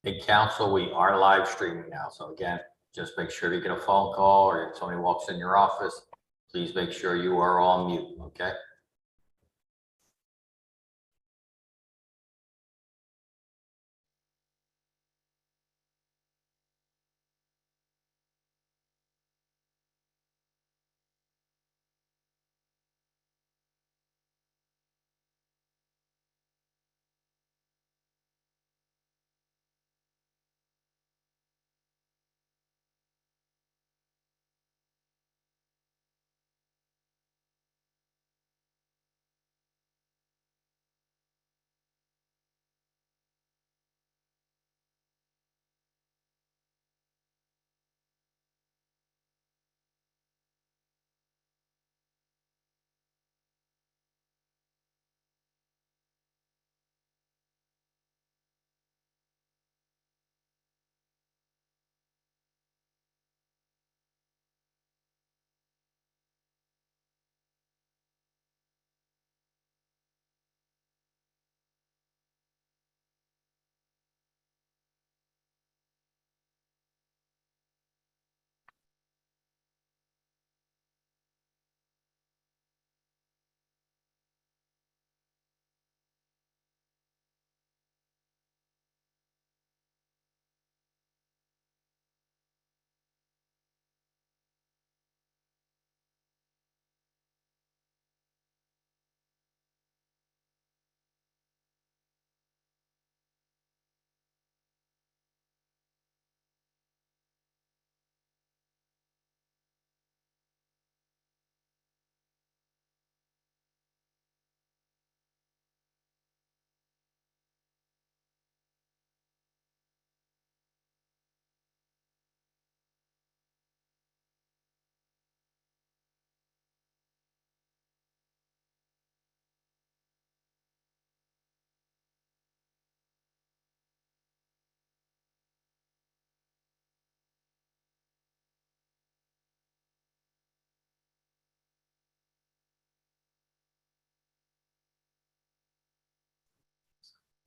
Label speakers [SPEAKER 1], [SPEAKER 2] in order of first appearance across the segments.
[SPEAKER 1] Hey, council, we are live streaming now. So again, just make sure you get a phone call or if somebody walks in your office, please make sure you are on mute, okay?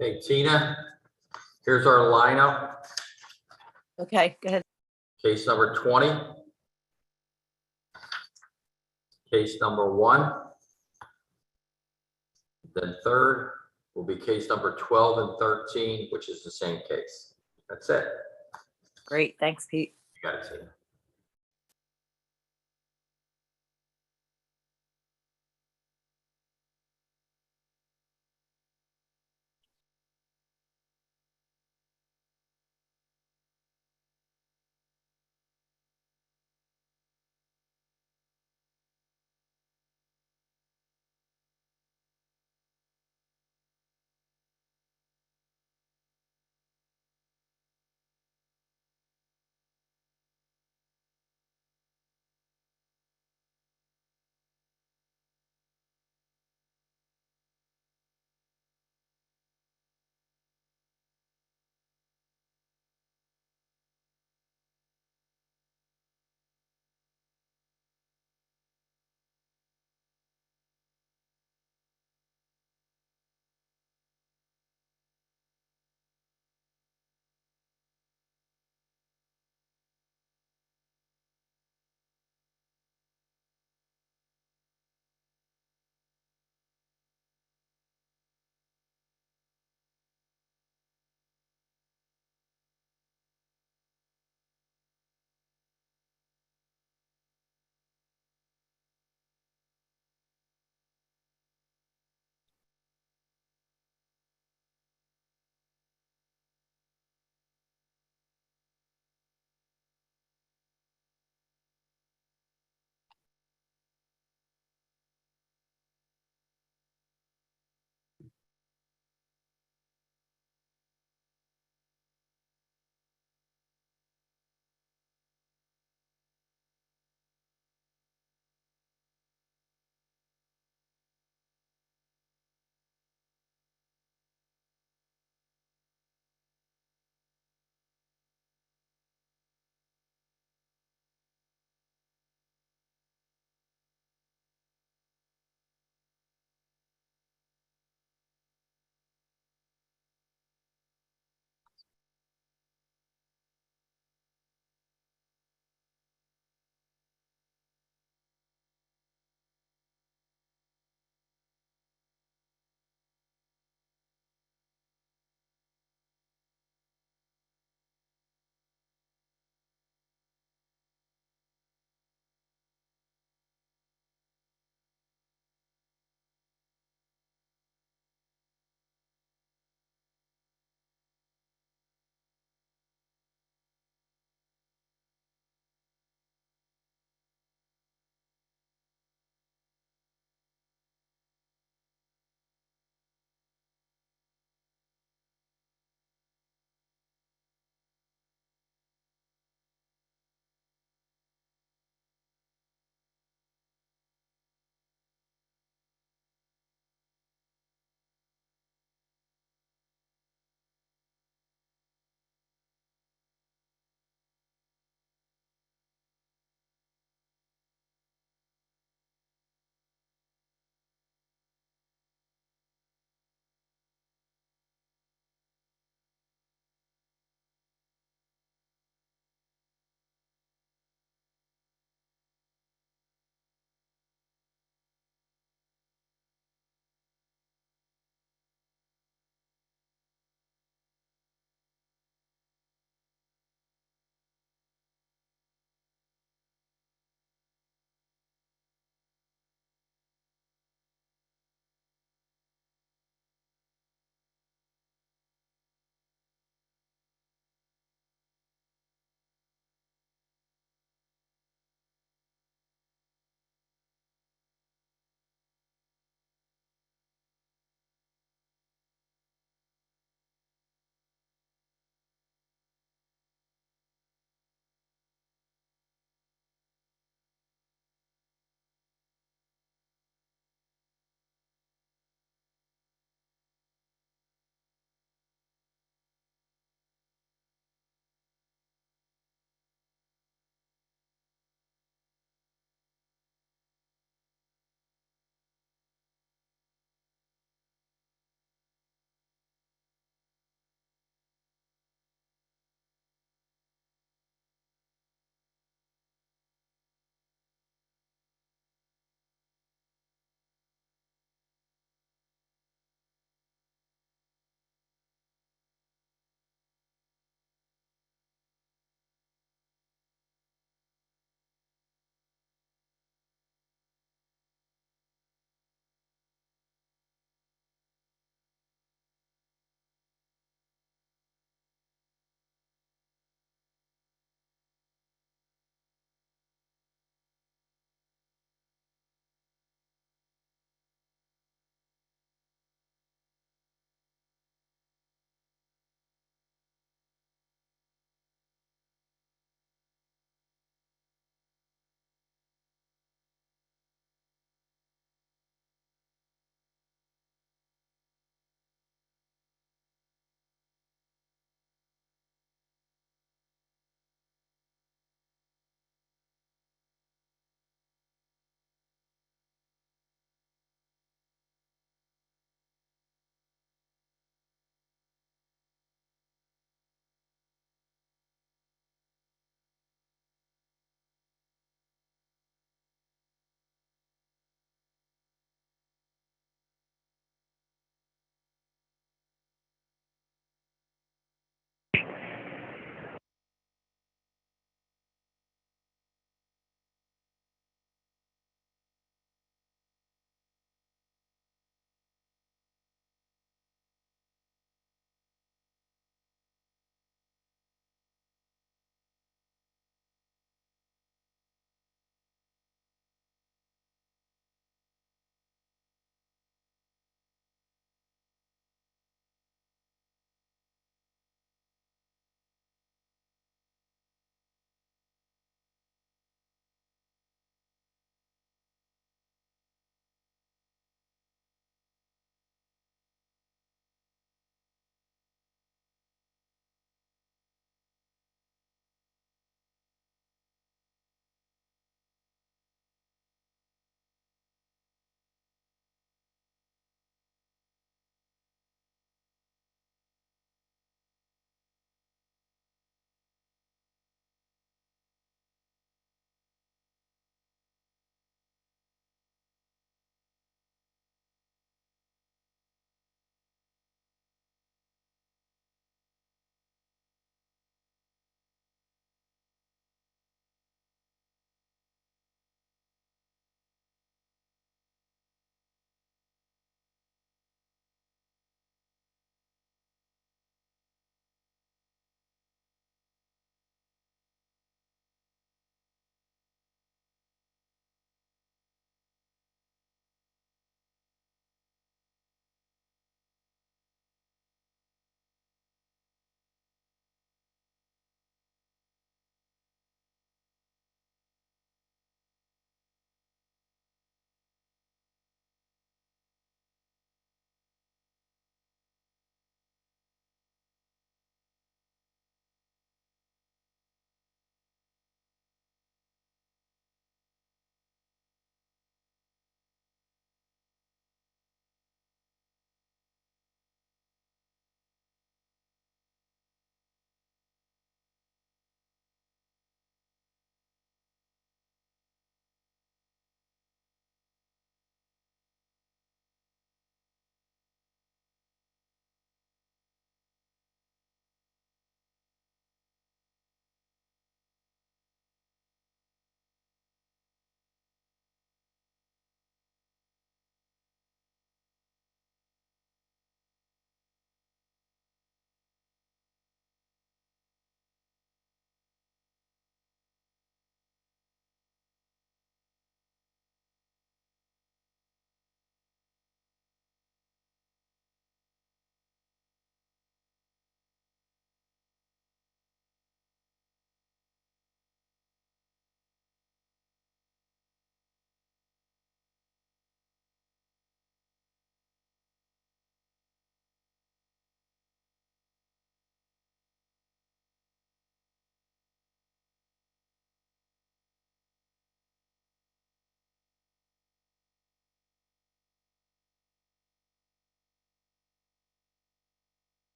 [SPEAKER 1] Hey, Tina, here's our lineup.
[SPEAKER 2] Okay, go ahead.
[SPEAKER 1] Case number 20. Case number 1. Then third will be case number 12 and 13, which is the same case. That's it.
[SPEAKER 2] Great. Thanks, Pete.
[SPEAKER 1] You got it, Tina.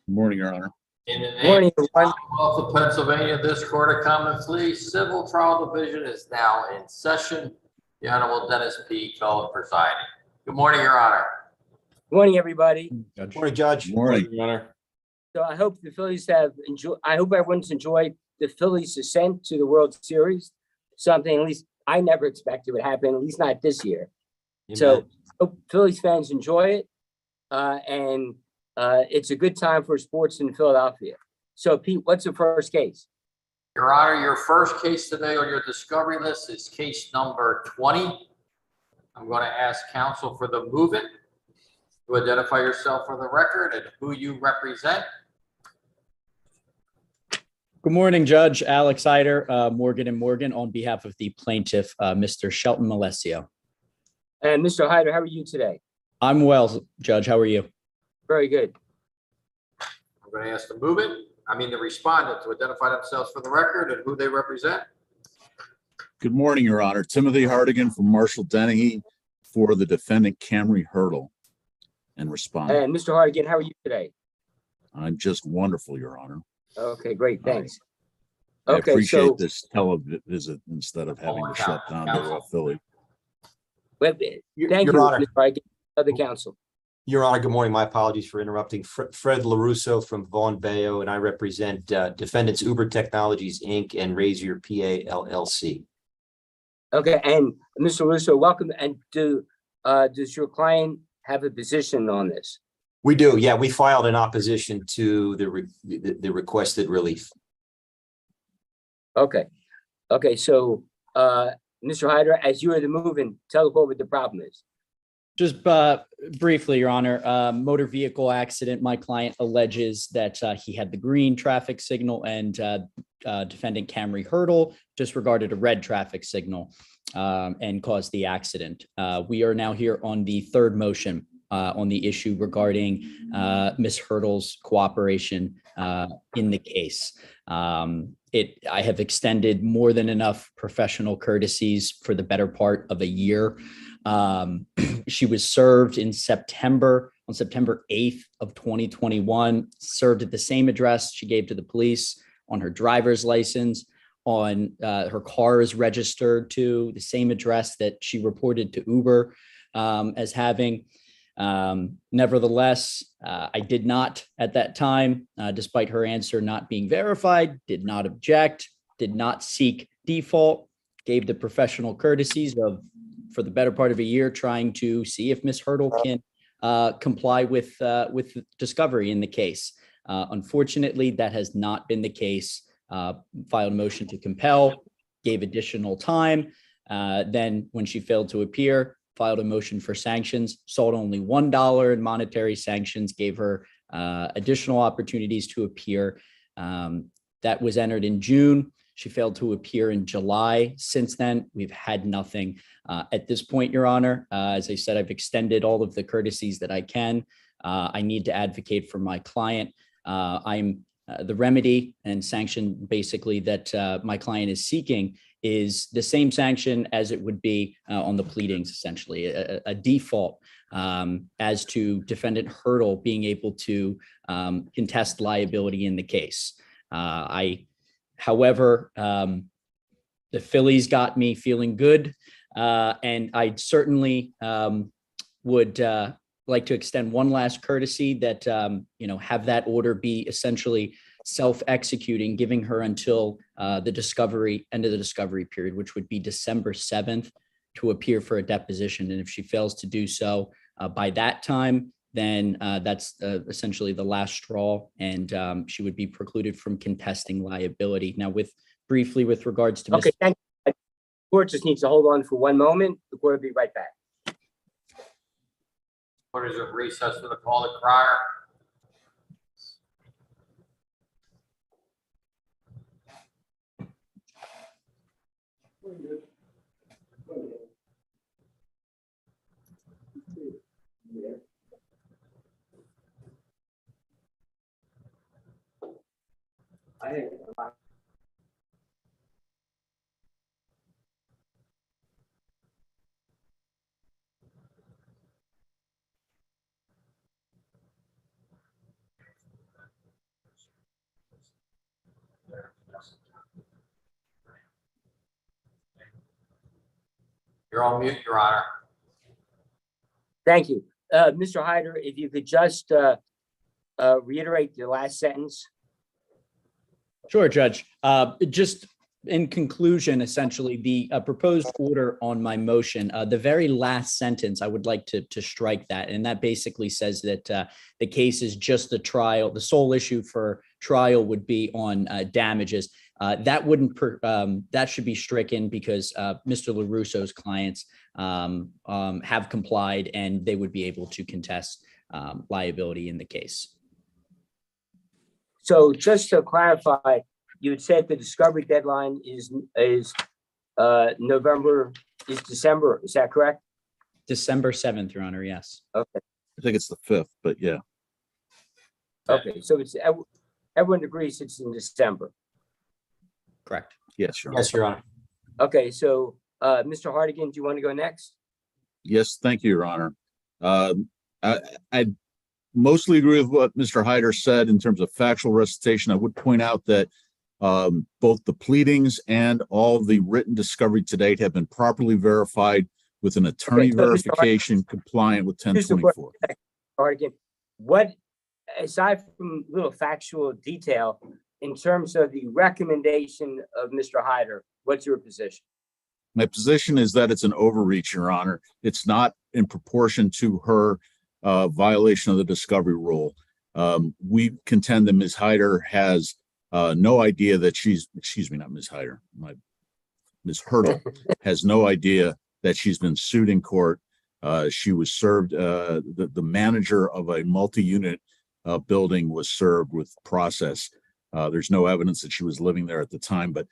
[SPEAKER 3] Good morning, Your Honor.
[SPEAKER 1] In the name
[SPEAKER 4] Morning,
[SPEAKER 1] of the
[SPEAKER 4] everyone.
[SPEAKER 1] Commonwealth of Pennsylvania, this Court of Common Pleas Civil Trial Division is now in session. The Honorable Dennis P. Cohen presiding. Good morning, Your Honor.
[SPEAKER 4] Morning, everybody.
[SPEAKER 5] Morning, Judge.
[SPEAKER 3] Morning.
[SPEAKER 5] Your Honor.
[SPEAKER 4] So I hope the Phillies I hope everyone's enjoyed the Phillies' ascent to the World Series. Something at least I never expected would happen, at least not this year. So hope Phillies fans enjoy it. And it's a good time for sports in Philadelphia. So Pete, what's the first case?
[SPEAKER 1] Your Honor, your first case today on your discovery list is case number 20. I'm going to ask counsel for the move-in to identify yourself for the record and who you represent.
[SPEAKER 6] Good morning, Judge Alex Eider, Morgan & Morgan, on behalf of the plaintiff, Mr. Shelton Malesio.
[SPEAKER 4] And Mr. Hyder, how are you today?
[SPEAKER 6] I'm well, Judge. How are you?
[SPEAKER 4] Very good.
[SPEAKER 1] I'm going to ask the respondent to identify themselves for the record and who they represent.
[SPEAKER 3] Good morning, Your Honor. Timothy Hardigan from Marshall Dennehy for the defendant Camry Hurdle and respondent.
[SPEAKER 4] And Mr. Hart, again, how are you today?
[SPEAKER 3] I'm just wonderful, Your Honor.
[SPEAKER 4] Okay, great. Thanks.
[SPEAKER 3] I
[SPEAKER 4] Okay,
[SPEAKER 3] appreciate
[SPEAKER 4] so
[SPEAKER 3] this televisit instead of having to shut down to Philly.
[SPEAKER 4] thank
[SPEAKER 5] Your
[SPEAKER 4] you,
[SPEAKER 5] Honor.
[SPEAKER 4] Mr. Hart, other counsel.
[SPEAKER 5] Your Honor, good morning. My apologies for interrupting. Fred LaRusso from Vaughn Bayo, and I represent defendants Uber Technologies, Inc. and Razor PA LLC.
[SPEAKER 4] Okay, and Mr. Russo, welcome. And does your client have a position on this?
[SPEAKER 5] We do. Yeah, we filed in opposition to the requested relief.
[SPEAKER 4] Okay. Okay, so Mr. Hyder, as you are the move-in, tell the court what the problem is.
[SPEAKER 6] Just briefly, Your Honor, motor vehicle accident. My client alleges that he had the green traffic signal and defendant Camry Hurdle disregarded a red traffic signal and caused the accident. We are now here on the third motion on the issue regarding Ms. Hurdle's cooperation in the case. I have extended more than enough professional courtesies for the better part of a year. She was served on September 8th of 2021, served at the same address she gave to the police on her driver's license, on her car is registered to the same address that she reported to Uber as having. Nevertheless, I did not at that time, despite her answer not being verified, did not object, did not seek default, gave the professional courtesies of for the better part of a year, trying to see if Ms. Hurdle can comply with discovery in the case. Unfortunately, that has not been the case. Filed a motion to compel, gave additional time. Then when she failed to appear, filed a motion for sanctions, sought only $1 in monetary sanctions, gave her additional opportunities to appear. That was entered in June. She failed to appear in July. Since then, we've had nothing. At this point, Your Honor, as I said, I've extended all of the courtesies that I can. I need to advocate for my client. I'm the remedy and sanction basically that my client is seeking is the same sanction as it would be on the pleadings, essentially, a default as to defendant Hurdle being able to contest liability in the case. However, the Phillies got me feeling good, and I certainly would like to extend one last courtesy that, have that order be essentially self-executing, giving her until the end of the discovery period, which would be December 7th to appear for a deposition. And if she fails to do so by that time, then that's essentially the last straw, and she would be precluded from contesting liability. Now, briefly with regards to
[SPEAKER 4] Okay, thank you. The court just needs to hold on for one moment. The court will be right back.
[SPEAKER 1] Court is at recess for the call to crier. You're on mute, Your Honor.
[SPEAKER 4] Thank you. Mr. Hyder, if you could just reiterate the last sentence.
[SPEAKER 6] Sure, Judge. Just in conclusion, essentially, the proposed order on my motion, the very last sentence, I would like to strike that. And that basically says that the case is just the trial. The sole issue for trial would be on damages. That should be stricken because Mr. LaRusso's clients have complied and they would be able to contest liability in the case.
[SPEAKER 4] So just to clarify, you had said the discovery deadline is December. Is that correct?
[SPEAKER 6] December 7th, Your Honor, yes.
[SPEAKER 4] Okay.
[SPEAKER 3] I think it's the 5th, but yeah.
[SPEAKER 4] Okay. So it's everyone agrees it's in December.
[SPEAKER 6] Correct.
[SPEAKER 3] Yes, Your Honor.
[SPEAKER 5] Yes, Your Honor.
[SPEAKER 4] Okay. So Mr. Hardigan, do you want to go next?
[SPEAKER 3] Yes, thank you, Your Honor. I mostly agree with what Mr. Hyder said in terms of factual recitation. I would point out that both the pleadings and all the written discovery to date have been properly verified with an attorney
[SPEAKER 4] Okay, so Mr.
[SPEAKER 3] verification compliant with 1024.
[SPEAKER 4] Hardigan, what, aside from little factual detail, in terms of the recommendation of Mr. Hyder, what's your position?
[SPEAKER 3] My position is that it's an overreach, Your Honor. It's not in proportion to her violation of the discovery rule. We contend that Ms. Hyder has no idea that not Ms. Hyder, Ms. Hurdle has no idea that she's been sued in court. She was served, the manager of a multi-unit building was served with process. There's no evidence that she was living there at the time, but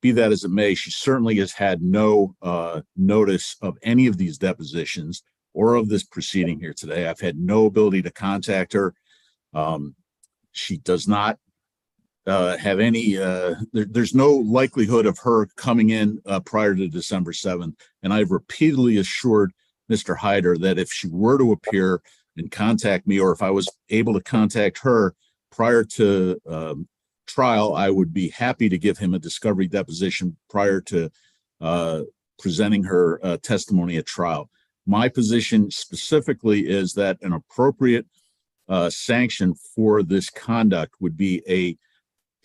[SPEAKER 3] be that as it may, she certainly has had no notice of any of these depositions or of this proceeding here today. I've had no ability to contact her. She does not have any, there's no likelihood of her coming in prior to December 7th. And I've repeatedly assured Mr. Hyder that if she were to appear and contact me, or if I was able to contact her prior to trial, I would be happy to give him a discovery deposition prior to presenting her testimony at trial. My position specifically is that an appropriate sanction for this conduct would be a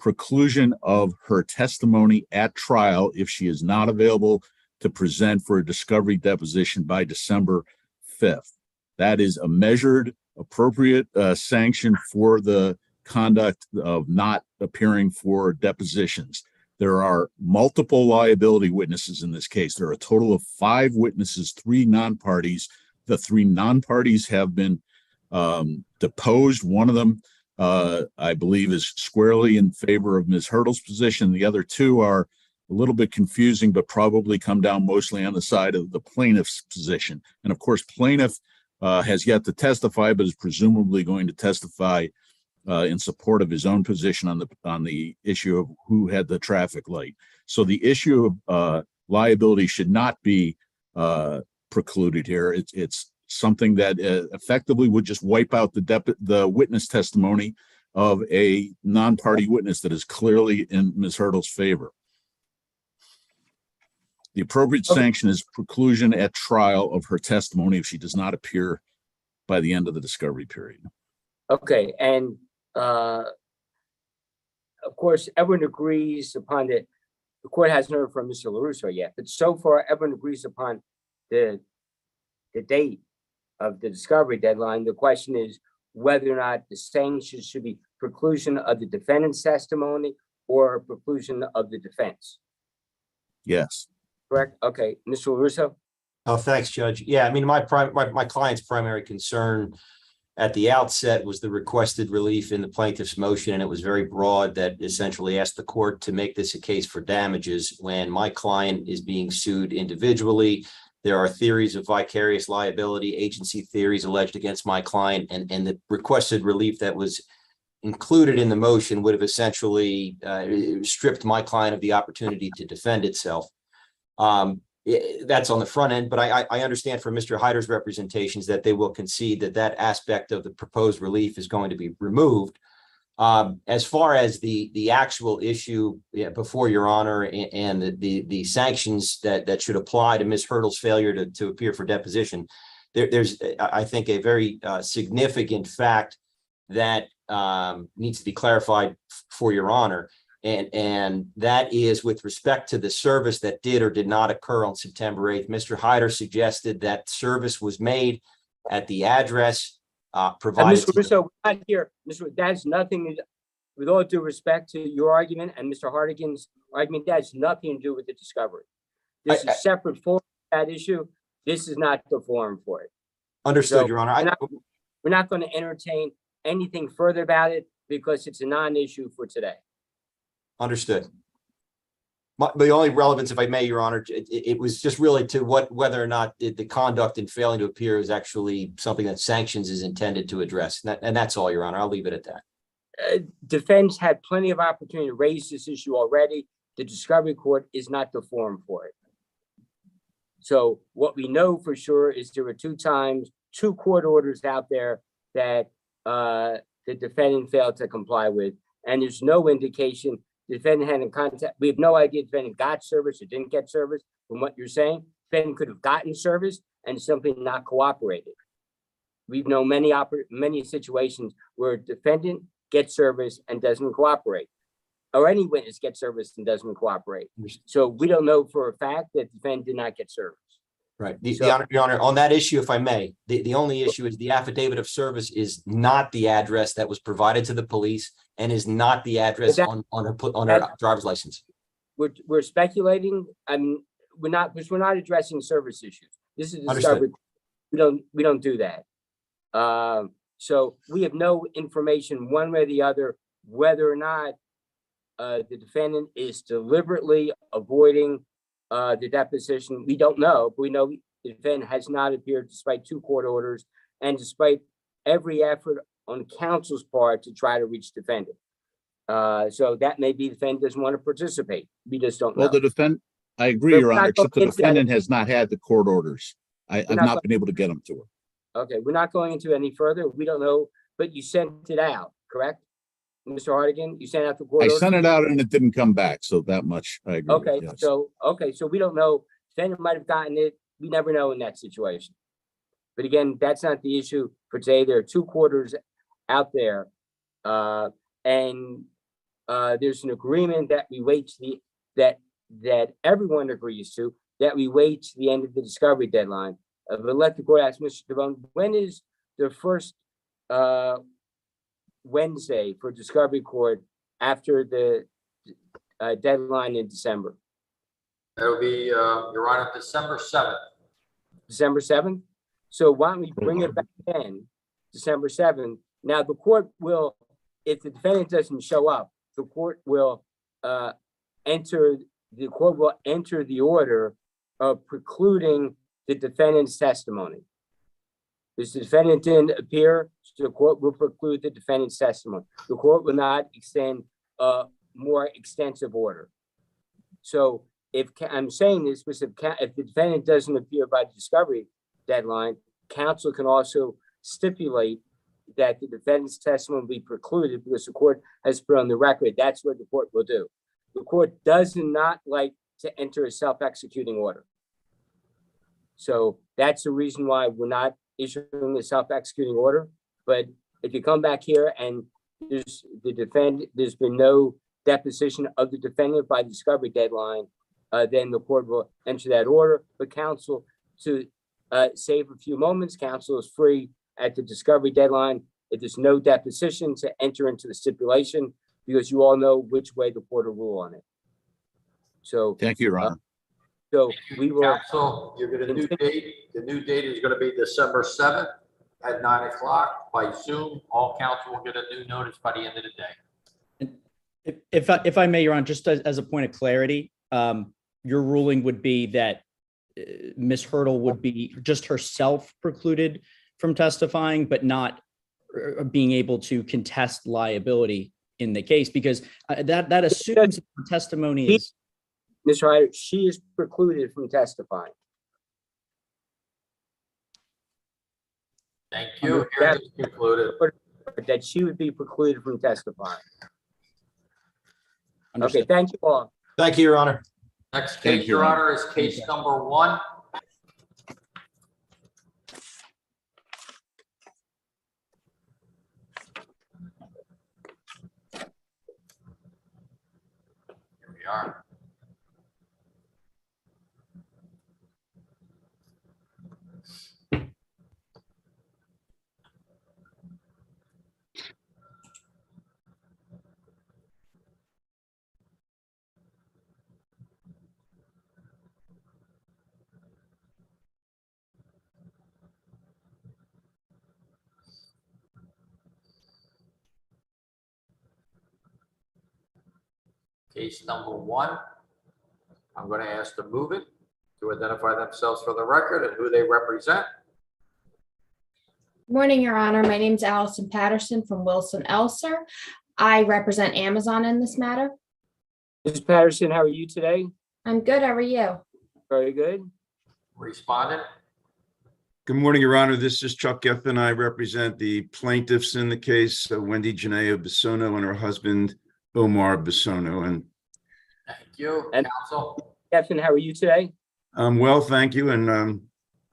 [SPEAKER 3] preclusion of her testimony at trial if she is not available to present for a discovery deposition by December 5th. That is a measured, appropriate sanction for the conduct of not appearing for depositions. There are multiple liability witnesses in this case. There are a total of 5 witnesses, 3 non-parties. The 3 non-parties have been deposed. One of them, I believe, is squarely in favor of Ms. Hurdle's position. The other 2 are a little bit confusing, but probably come down mostly on the side of the plaintiff's position. And of course, plaintiff has yet to testify, but is presumably going to testify in support of his own position on the issue of who had the traffic light. So the issue of liability should not be precluded here. It's something that effectively would just wipe out the witness testimony of a non-party witness that is clearly in Ms. Hurdle's favor. The appropriate sanction is preclusion at trial of her testimony if she does not appear by the end of the discovery period.
[SPEAKER 4] Okay, and of course, everyone agrees upon the court hasn't heard from Mr. LaRusso yet, but so far everyone agrees upon the date of the discovery deadline. The question is whether or not the sanction should be preclusion of the defendant's testimony or preclusion of the defense.
[SPEAKER 3] Yes.
[SPEAKER 4] Correct? Okay, Mr. LaRusso?
[SPEAKER 5] Oh, thanks, Judge. Yeah, I mean, my client's primary concern at the outset was the requested relief in the plaintiff's motion, and it was very broad that essentially asked the court to make this a case for damages when my client is being sued individually. There are theories of vicarious liability, agency theories alleged against my client, and the requested relief that was included in the motion would have essentially stripped my client of the opportunity to defend itself. That's on the front end, but I understand from Mr. Hyder's representations that they will concede that that aspect of the proposed relief is going to be removed. As far as the actual issue before Your Honor and the sanctions that should apply to Ms. Hurdle's failure to appear for deposition, there's, I think, a very significant fact that needs to be clarified for Your Honor. And that is with respect to the service that did or did not occur on September 8th. Mr. Hyder suggested that service was made at the address provided.
[SPEAKER 4] Mr. Russo, we're not here. That has nothing, with all due respect to your argument and Mr. Hardigan's argument, that has nothing to do with the discovery. This is separate for that issue. This is not the forum for it.
[SPEAKER 5] Understood,
[SPEAKER 4] So,
[SPEAKER 5] Your Honor.
[SPEAKER 4] We're not going to entertain anything further about it because it's a non-issue for today.
[SPEAKER 5] Understood. The only relevance, if I may, Your Honor, it was just really to whether or not the conduct in failing to appear is actually something that sanctions is intended to address. And that's all, Your Honor. I'll leave it at that.
[SPEAKER 4] Defense had plenty of opportunity to raise this issue already. The discovery court is not the forum for it. So what we know for sure is there were two court orders out there that the defendant failed to comply with. And there's no indication the defendant had in contact. We have no idea if the defendant got service or didn't get service from what you're saying. The defendant could have gotten service and simply not cooperated. We've known many situations where a defendant gets service and doesn't cooperate, or any witness gets service and doesn't cooperate. So we don't know for a fact that the defendant did not get service.
[SPEAKER 5] Right. Your Honor, on that issue, if I may, the only issue is the affidavit of service is not the address that was provided to the police and is not the address on her driver's license.
[SPEAKER 4] We're speculating. I mean, we're not addressing service issues. This is a
[SPEAKER 5] Understood.
[SPEAKER 4] discovery. We don't do that. So we have no information one way or the other whether or not the defendant is deliberately avoiding the deposition. We don't know, but we know the defendant has not appeared despite two court orders and despite every effort on counsel's part to try to reach defendant. So that may be the defendant doesn't want to participate. We just don't know.
[SPEAKER 3] Well, I agree,
[SPEAKER 4] But
[SPEAKER 3] Your
[SPEAKER 4] we're
[SPEAKER 3] Honor,
[SPEAKER 4] not
[SPEAKER 3] except the
[SPEAKER 4] going into that.
[SPEAKER 3] defendant has not had the court orders. I've
[SPEAKER 4] not
[SPEAKER 3] not been able to get them to her.
[SPEAKER 4] Okay, we're not going into any further. We don't know, but you sent it out, correct? Mr. Hardigan, you sent out the court
[SPEAKER 3] I
[SPEAKER 4] order?
[SPEAKER 3] sent it out and it didn't come back, so that much I agree with,
[SPEAKER 4] Okay,
[SPEAKER 3] yes.
[SPEAKER 4] so we don't know. Defendant might have gotten it. We never know in that situation. But again, that's not the issue for today. There are two quarters out there. And there's an agreement that we wait to that everyone agrees to, that we wait to the end of the discovery deadline. But let the court ask Mr. Devon, when is the first Wednesday for discovery court after the deadline in December?
[SPEAKER 1] That'll be, Your Honor, December 7th.
[SPEAKER 4] December 7th? So why don't we bring it back in December 7th? Now the court will, if the defendant doesn't show up, the court will enter the order of precluding the defendant's testimony. If the defendant didn't appear, the court will preclude the defendant's testimony. The court will not extend a more extensive order. So if I'm saying this, because if the defendant doesn't appear by the discovery deadline, counsel can also stipulate that the defendant's testimony will be precluded because the court has put on the record. That's what the court will do. The court does not like to enter a self-executing order. So that's the reason why we're not issuing a self-executing order. But if you come back here and there's been no deposition of the defendant by the discovery deadline, then the court will enter that order. But counsel, to save a few moments, counsel is free at the discovery deadline, if there's no deposition, to enter into the stipulation, because you all know which way the court will rule on it. So
[SPEAKER 3] Thank you, Your Honor.
[SPEAKER 4] so we will.
[SPEAKER 1] Counsel, you're gonna new date. The new date is gonna be December 7th at 9 o'clock by Zoom. All counsel will get a new notice by the end of the day.
[SPEAKER 6] If I may, Your Honor, just as a point of clarity, your ruling would be that Ms. Hurdle would be just herself precluded from testifying, but not being able to contest liability in the case, because that assumes her testimony is.
[SPEAKER 4] Mr. Ryder, she is precluded from testifying.
[SPEAKER 1] Thank you. Hearing is concluded.
[SPEAKER 4] but that she would be precluded from testifying. Okay,
[SPEAKER 6] Understood.
[SPEAKER 4] thank you all.
[SPEAKER 5] Thank you, Your Honor.
[SPEAKER 1] Next
[SPEAKER 3] Thank
[SPEAKER 1] case,
[SPEAKER 3] you,
[SPEAKER 1] Your
[SPEAKER 3] Ron.
[SPEAKER 1] Honor, is case number 1. Here we are. Case number 1. I'm going to ask the movant to identify themselves for the record and who they represent.
[SPEAKER 7] Morning, Your Honor. My name's Allison Patterson from Wilson Elser. I represent Amazon in this matter.
[SPEAKER 4] Ms. Patterson, how are you today?
[SPEAKER 7] I'm good. How are you?
[SPEAKER 4] Very good.
[SPEAKER 1] Respondent.
[SPEAKER 8] Good morning, Your Honor. This is Chuck Geffen. I represent the plaintiffs in the case, Wendy Janeo Bisono and her husband, Omar Bisono. And
[SPEAKER 1] Thank you.
[SPEAKER 4] And-
[SPEAKER 1] Counsel.
[SPEAKER 4] Captain, how are you today?
[SPEAKER 8] I'm well, thank you. And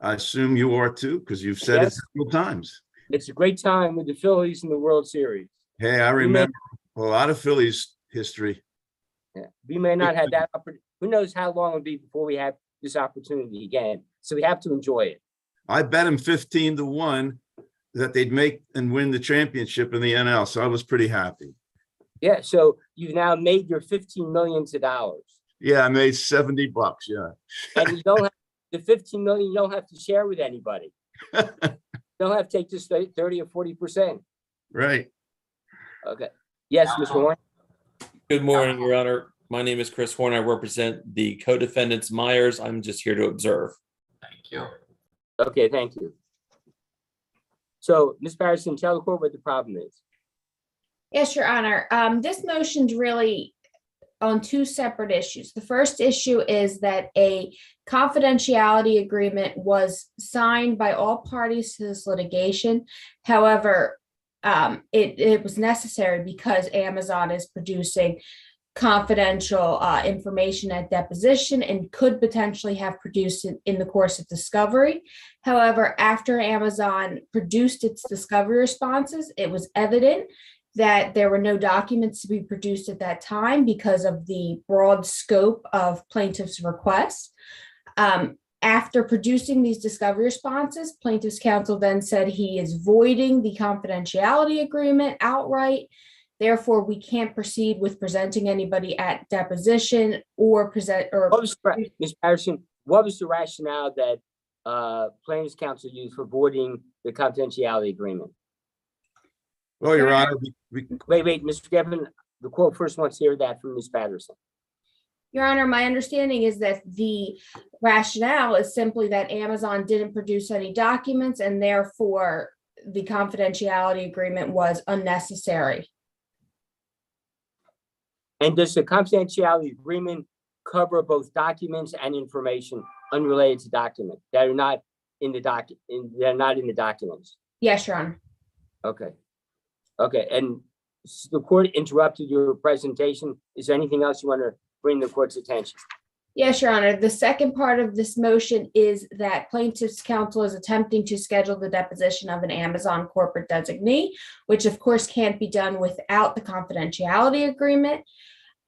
[SPEAKER 8] I assume you are too, because you've said it
[SPEAKER 4] Yes.
[SPEAKER 8] several times.
[SPEAKER 4] It's a great time with the Phillies in the World Series.
[SPEAKER 8] Hey, I remember a lot of Phillies history.
[SPEAKER 4] Yeah. We may not have that opportunity. Who knows how long it'll be before we have this opportunity again. So we have to enjoy it.
[SPEAKER 8] I bet him 15-1 that they'd make and win the championship in the NL. So I was pretty happy.
[SPEAKER 4] Yeah, so you've now made your $15 million.
[SPEAKER 8] Yeah, I made $70. Yeah.
[SPEAKER 4] And you don't have the 15 million, you don't have to share with anybody. You don't have to take this 30 or 40%.
[SPEAKER 8] Right.
[SPEAKER 4] Okay. Yes, Mr. Horn.
[SPEAKER 9] Good morning, Your Honor. My name is Chris Horn. I represent the co-defendants Myers. I'm just here to observe.
[SPEAKER 1] Thank you.
[SPEAKER 4] Okay, thank you. So, Ms. Patterson, tell the court what the problem is.
[SPEAKER 7] Yes, Your Honor. This motion's really on 2 separate issues. The first issue is that a confidentiality agreement was signed by all parties to this litigation. However, it was necessary because Amazon is producing confidential information at deposition and could potentially have produced it in the course of discovery. However, after Amazon produced its discovery responses, it was evident that there were no documents to be produced at that time because of the broad scope of plaintiff's requests. After producing these discovery responses, plaintiff's counsel then said he is voiding the confidentiality agreement outright. Therefore, we can't proceed with presenting anybody at deposition or
[SPEAKER 4] Ms. Patterson, what was the rationale that plaintiff's counsel used for voiding the confidentiality agreement?
[SPEAKER 8] Well, Your Honor,
[SPEAKER 4] Wait, Mr. Geffen, the court first wants to hear that from Ms. Patterson.
[SPEAKER 7] Your Honor, my understanding is that the rationale is simply that Amazon didn't produce any documents and therefore the confidentiality agreement was unnecessary.
[SPEAKER 4] And does the confidentiality agreement cover both documents and information unrelated to document that are not in the they're not in the documents?
[SPEAKER 7] Yes, Your Honor.
[SPEAKER 4] Okay. Okay, and the court interrupted your presentation. Is there anything else you want to bring the court's attention?
[SPEAKER 7] Yes, Your Honor. The second part of this motion is that plaintiff's counsel is attempting to schedule the deposition of an Amazon corporate designee, which of course can't be done without the confidentiality agreement.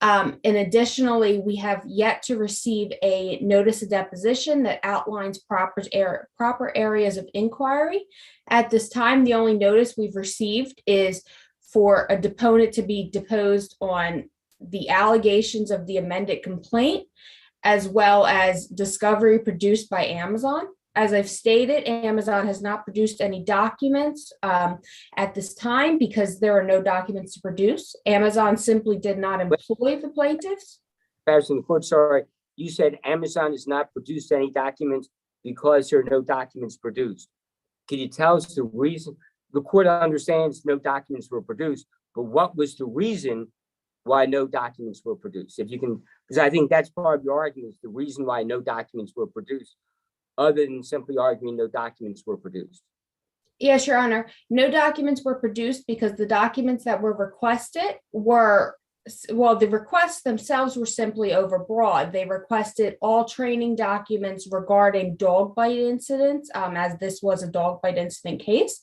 [SPEAKER 7] And additionally, we have yet to receive a notice of deposition that outlines proper areas of inquiry. At this time, the only notice we've received is for a deponent to be deposed on the allegations of the amended complaint, as well as discovery produced by Amazon. As I've stated, Amazon has not produced any documents at this time because there are no documents to produce. Amazon simply did not employ the plaintiffs.
[SPEAKER 4] Patterson, the court, sorry, you said Amazon has not produced any documents because there are no documents produced. Can you tell us the reason? The court understands no documents were produced, but what was the reason why no documents were produced? If you can, because I think that's part of your argument, the reason why no documents were produced, other than simply arguing no documents were produced.
[SPEAKER 7] Yes, Your Honor. No documents were produced because the documents that were requested were, well, the requests themselves were simply overbroad. They requested all training documents regarding dog bite incidents, as this was a dog bite incident case,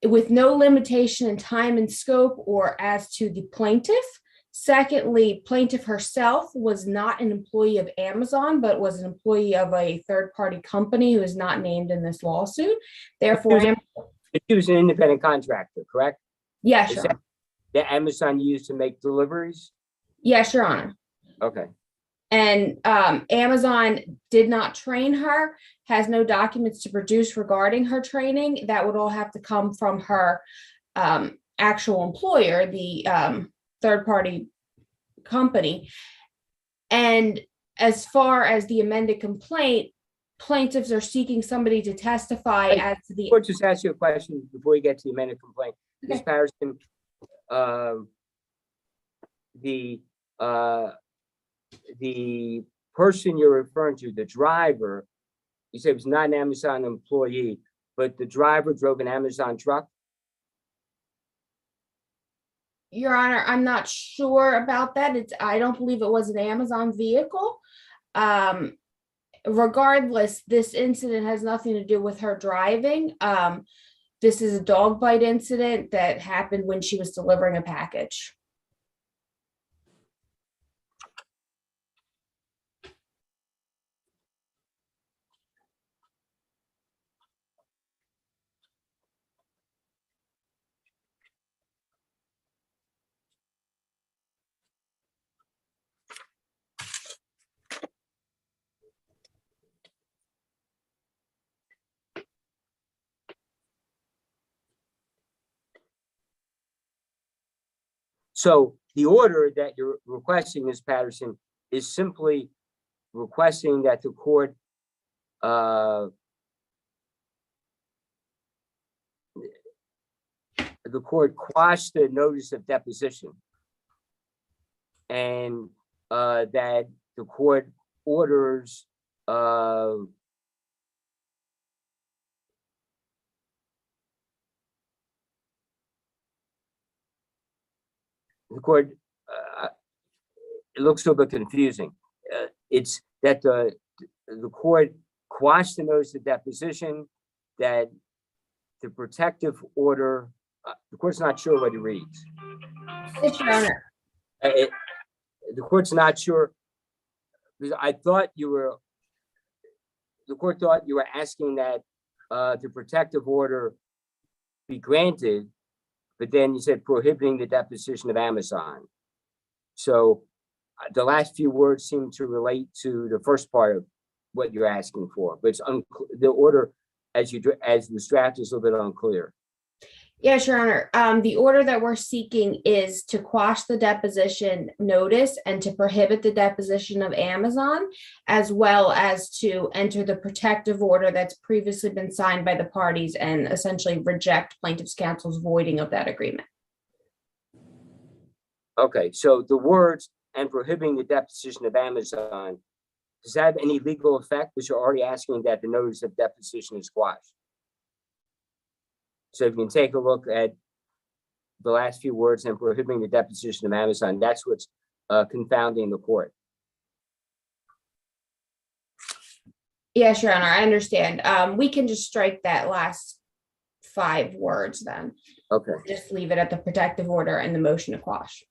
[SPEAKER 7] with no limitation in time and scope or as to the plaintiff. Secondly, plaintiff herself was not an employee of Amazon, but was an employee of a third-party company who is not named in this lawsuit. Therefore,
[SPEAKER 4] She was an independent contractor, correct?
[SPEAKER 7] yes,
[SPEAKER 4] Is
[SPEAKER 7] Your
[SPEAKER 4] that
[SPEAKER 7] Honor.
[SPEAKER 4] that Amazon used to make deliveries?
[SPEAKER 7] Yes, Your Honor.
[SPEAKER 4] Okay.
[SPEAKER 7] And Amazon did not train her, has no documents to produce regarding her training. That would all have to come from her actual employer, the third-party company. And as far as the amended complaint, plaintiffs are seeking somebody to testify as to the.
[SPEAKER 4] Or just ask you a question before you get to the amended complaint. Ms.
[SPEAKER 7] Okay.
[SPEAKER 4] Patterson, the person you're referring to, the driver, you said was not an Amazon employee, but the driver drove an Amazon truck?
[SPEAKER 7] Your Honor, I'm not sure about that. I don't believe it was an Amazon vehicle. Regardless, this incident has nothing to do with her driving. This is a dog bite incident that happened when she was delivering a package.
[SPEAKER 4] So the order that you're requesting, Ms. Patterson, is simply requesting that the court quash the notice of deposition, and that the court orders the court, it looks a little bit confusing. It's that the court quashed the notice of deposition, that the protective order, the court's not sure what it reads.
[SPEAKER 7] Yes, Your Honor.
[SPEAKER 4] The court's not sure, because I thought you were, the court thought you were asking that the protective order be granted, but then you said prohibiting the deposition of Amazon. So the last few words seem to relate to the first part of what you're asking for, but it's the order as the draft is a little bit unclear.
[SPEAKER 7] Yes, Your Honor. The order that we're seeking is to quash the deposition notice and to prohibit the deposition of Amazon, as well as to enter the protective order that's previously been signed by the parties and essentially reject plaintiff's counsel's voiding of that agreement.
[SPEAKER 4] Okay, so the words "and prohibiting the deposition of Amazon," does that have any legal effect? Because you're already asking that the notice of deposition is quashed. So if you can take a look at the last few words, "and prohibiting the deposition of Amazon," that's what's confounding the court.
[SPEAKER 7] Yes, Your Honor, I understand. We can just strike that last 5 words then.
[SPEAKER 4] Okay.
[SPEAKER 7] Just leave it at the protective order and the motion to quash.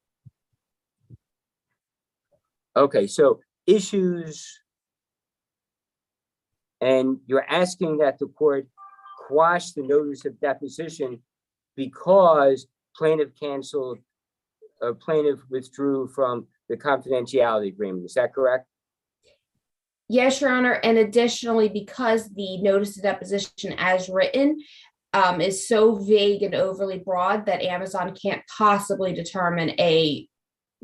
[SPEAKER 4] Okay, so issues, and you're asking that the court quash the notice of deposition because plaintiff withdrew from the confidentiality agreement. Is that correct?
[SPEAKER 7] Yes, Your Honor. And additionally, because the notice of deposition as written is so vague and overly broad that Amazon can't possibly determine a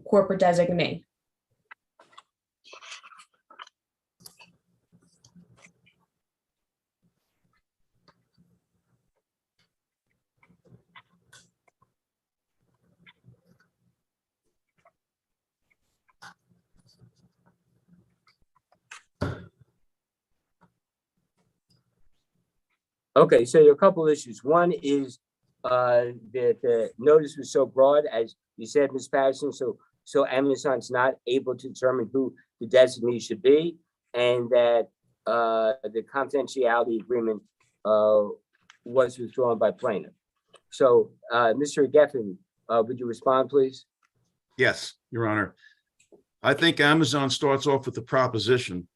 [SPEAKER 7] corporate designee.
[SPEAKER 4] Okay, so there are a couple issues. One is that the notice was so broad, as you said, Ms. Patterson, so Amazon's not able to determine who the designee should be, and that the confidentiality agreement was withdrawn by plaintiff. So, Mr. Geffen, would you respond, please?
[SPEAKER 8] Yes, Your Honor. I think Amazon starts off with the proposition